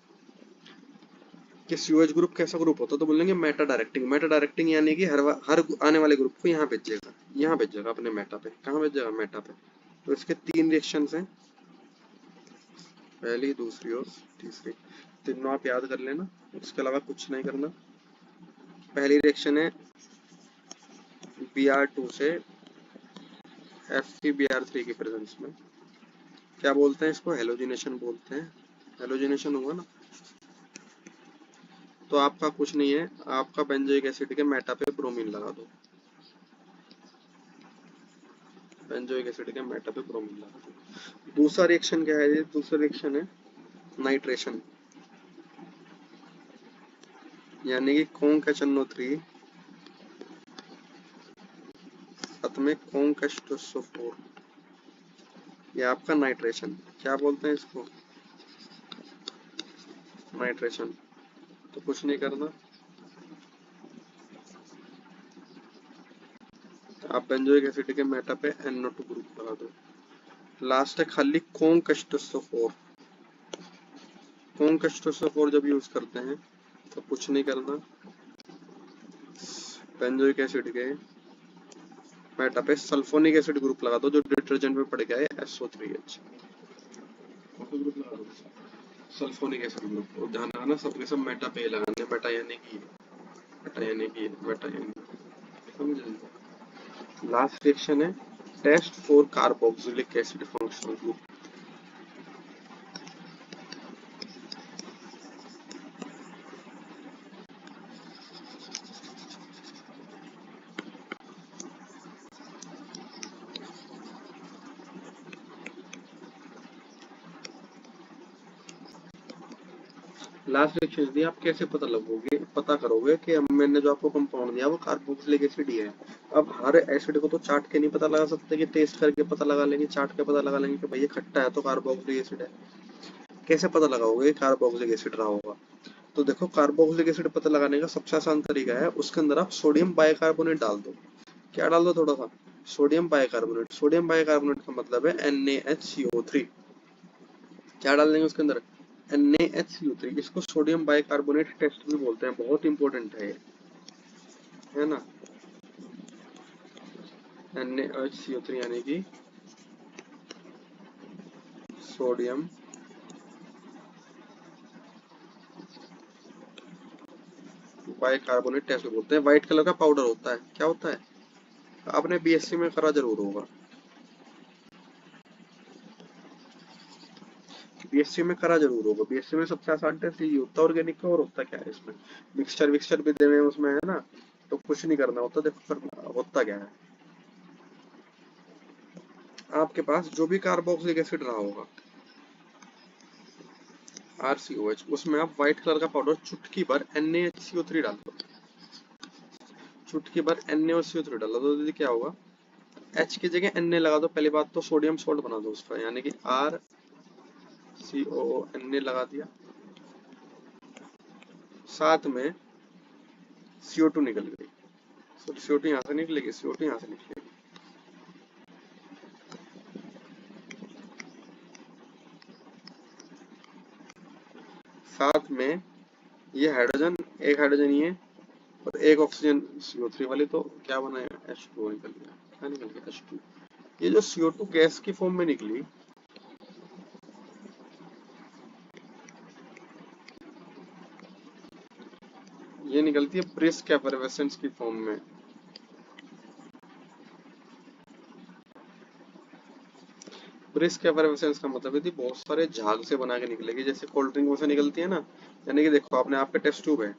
कि COH ग्रुप कैसा ग्रुप होता है, तो बोलेंगे मेटा डायरेक्टिंग। मेटा डायरेक्टिंग यानी कि हर आने वाले ग्रुप को यहाँ भेजेगा, यहाँ भेजेगा अपने मेटा पे। कहाँ भेजेगा, मेटा पे। तो इसके 3 रिएक्शन हैं, पहली, दूसरी और तीसरी। तीनों आप याद कर लेना, इसके अलावा कुछ नहीं करना। पहली रिएक्शन है Br2 से FeBr3 की प्रेजेंस में। क्या बोलते हैं इसको, हेलोजिनेशन बोलते हैं। हेलोजिनेशन हुआ ना, तो आपका कुछ नहीं है, आपका बेंजोइक एसिड के मेटा पे ब्रोमीन लगा दो। बेंजोइक एसिड के मेटा पे ब्रोमीन लगा दो। दूसरा रिएक्शन क्या है, ये दूसरा रिएक्शन है नाइट्रेशन, यानी कि कॉन्क HNO3 साथ में कॉन्क H2SO4, ये आपका नाइट्रेशन। क्या बोलते हैं इसको, नाइट्रेशन। तो कुछ नहीं करना, आप बेंजोइक एसिड के मेटा पे NO2 ग्रुप लगा दो। लास्ट है खाली कॉन्क H2SO4। कॉन्क H2SO4 जब यूज करते हैं तो कुछ नहीं करना, बेंजोइक एसिड के मेटा पे सल्फोनिक एसिड ग्रुप लगा दो, जो डिटर्जेंट में पड़ गया है SO3H। ग्रुप लगा दो सल्फोनिक एसिड ग्रुप। और ध्यान रखना सबके सब मेटा पे लगाने, मेटा यानी कि मेटा यानी कि मेटा यानी, समझ। लास्ट रिएक्शन है test for carboxylic acid functional group. Last reaction दी, आप कैसे पता करोगे कि मैंने जो आपको कंपाउंड दिया वो कार्बोक्सिलिक एसिड ही है। अब हर एसिड को तो चाट के नहीं पता लगा सकते, कि टेस्ट करके पता लगा लेंगे, चाट के पता लगा लेंगे कि भाई ये खट्टा है तो कार्बोक्सिलिक एसिड है। कैसे पता लगाओगे कार्बोक्सिलिक एसिड रहा होगा, तो देखो कार्बोक्सिलिक एसिड पता लगाने का सबसे आसान तरीका है, उसके अंदर आप सोडियम बाइकार्बोनेट डाल दो। क्या डाल दो, थोड़ा सा सोडियम बाइकार्बोनेट। सोडियम बाइकार्बोनेट का मतलब है NaHCO3। क्या डाल देंगे उसके अंदर, NaHCO3। इसको सोडियम बाइकार्बोनेट टेस्ट भी बोलते हैं, बहुत इंपॉर्टेंट है ना। NaHCO3 यानी कि सोडियम बाइकार्बोनेट टेस्ट बोलते हैं। व्हाइट कलर का पाउडर होता है, क्या होता है, आपने BSc में करा जरूर होगा, BSc में करा जरूर होगा। BSc में सबसे आसान टेस्ट यही होता है ऑर्गेनिक का। और होता क्या है इसमें, मिक्सचर विक्सचर भी देने उसमें है ना, तो कुछ नहीं करना होता। देखो करना होता क्या है, आपके पास जो भी कार्बोक्सिलिक एसिड रहा होगा RCOH, उसमें आप व्हाइट कलर का पाउडर चुटकी भर NaHCO3 डाल दो। चुटकी भर NaHCO3 डाल दो, तो क्या होगा, H की जगह Na लगा दो। पहली बात तो सोडियम सोल्ट बना दो उसका, यानी कि RCOO लगा दिया। साथ में CO2 निकल गई, CO2 यहाँ से निकलेगी, CO2 यहाँ से निकलेगी। साथ में ये हाइड्रोजन, एक हाइड्रोजन ये और एक ऑक्सीजन CO3 वाली, तो क्या बना, H2O निकल गया। क्या निकल गया, H2। ये जो CO2 गैस की फॉर्म में निकली, ये निकलती है ब्रिस्क एफरवेसेंस की फॉर्म में। ब्रिस्क एफरवेसेंस का मतलब है बहुत सारे झाग से बना के निकलेगी, जैसे कोल्ड ड्रिंक से निकलती है ना। यानी कि देखो आपने, आपके टेस्ट ट्यूब है,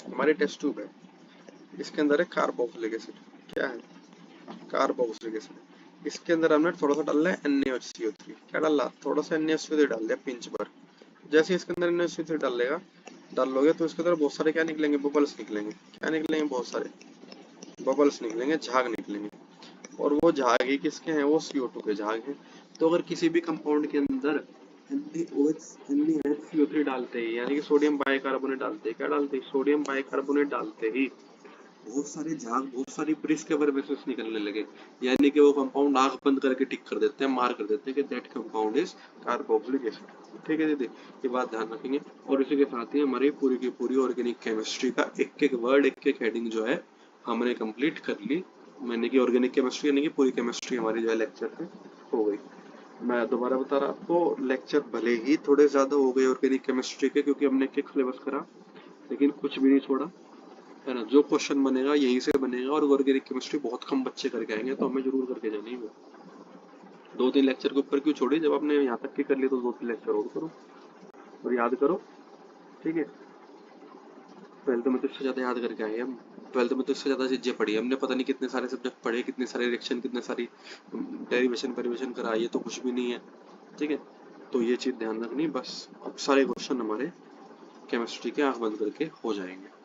हमारी टेस्ट ट्यूब है, इसके अंदर है कार्बोक्सिलिक एसिड। क्या है, कार्बोक्सिलिक एसिड। इसके अंदर हमने थोड़ा सा डालना है NaHCO3। क्या डाला, थोड़ा सा NaHCO3 डाल दिया, पिंच भर। जैसे इसके अंदर NaHCO3 डाल लेगा, डाल लोगे तो इसके अंदर बहुत सारे क्या निकलेंगे, बबल्स निकलेंगे। क्या निकलेंगे, बहुत सारे बबल्स निकलेंगे, झाग निकलेंगे। और वो झाग ही किसके हैं, वो CO2 के झाग हैं। तो अगर किसी भी कंपाउंड के अंदर NaCO3 डालते ही, यानी कि सोडियम बाइकार्बोनेट डालते ही, क्या डालते ही, सोडियम बाइकार्बोनेट डालते ही बहुत सारे झाग, बहुत सारी ब्रिस के वर्बेसेस निकलने लगे। यानी कि वो कंपाउंड आंख बंद करके टिक कर देते हैं, मार कर देते हैं कि that compound is carboxylic acid. ठीक है दीदी, ये बात ध्यान रखेंगे। और इसी के साथ ही हमारी पूरी की पूरी ऑर्गेनिक केमिस्ट्री का एक एक वर्ड, एक एक हेडिंग जो है हमने कंप्लीट कर ली। मैंने की ऑर्गेनिक केमिस्ट्री यानी कि पूरी केमिस्ट्री हमारी जो है लेक्चर में हो गई। मैं दोबारा बता रहा आपको, लेक्चर भले ही थोड़े ज्यादा हो गए ऑर्गेनिक केमिस्ट्री के, क्योंकि हमने एक सिलेबस करा, लेकिन कुछ भी नहीं छोड़ा, है ना। जो क्वेश्चन बनेगा यहीं से बनेगा। और ऑर्गेनिक केमिस्ट्री बहुत कम बच्चे करके आएंगे, तो हमें जरूर करके जानी है। 2-3 लेक्चर के ऊपर क्यों छोड़ी, जब आपने यहाँ तक की कर लिया तो 2-3 लेक्चर और करो और याद करो। ठीक है, 12th में तो इससे ज्यादा याद करके आए हम। 12th में तो इससे ज्यादा चीजें पढ़ी हमने, पता नहीं कितने सारे सब्जेक्ट पढ़े, कितने सारे रिएक्शन, कितने सारी डेरिवेशन परिवेशन कराई, ये तो कुछ भी नहीं है। ठीक है, तो ये चीज ध्यान रखनी बस। अब सारे क्वेश्चन हमारे केमिस्ट्री के आंख बंद करके हो जाएंगे।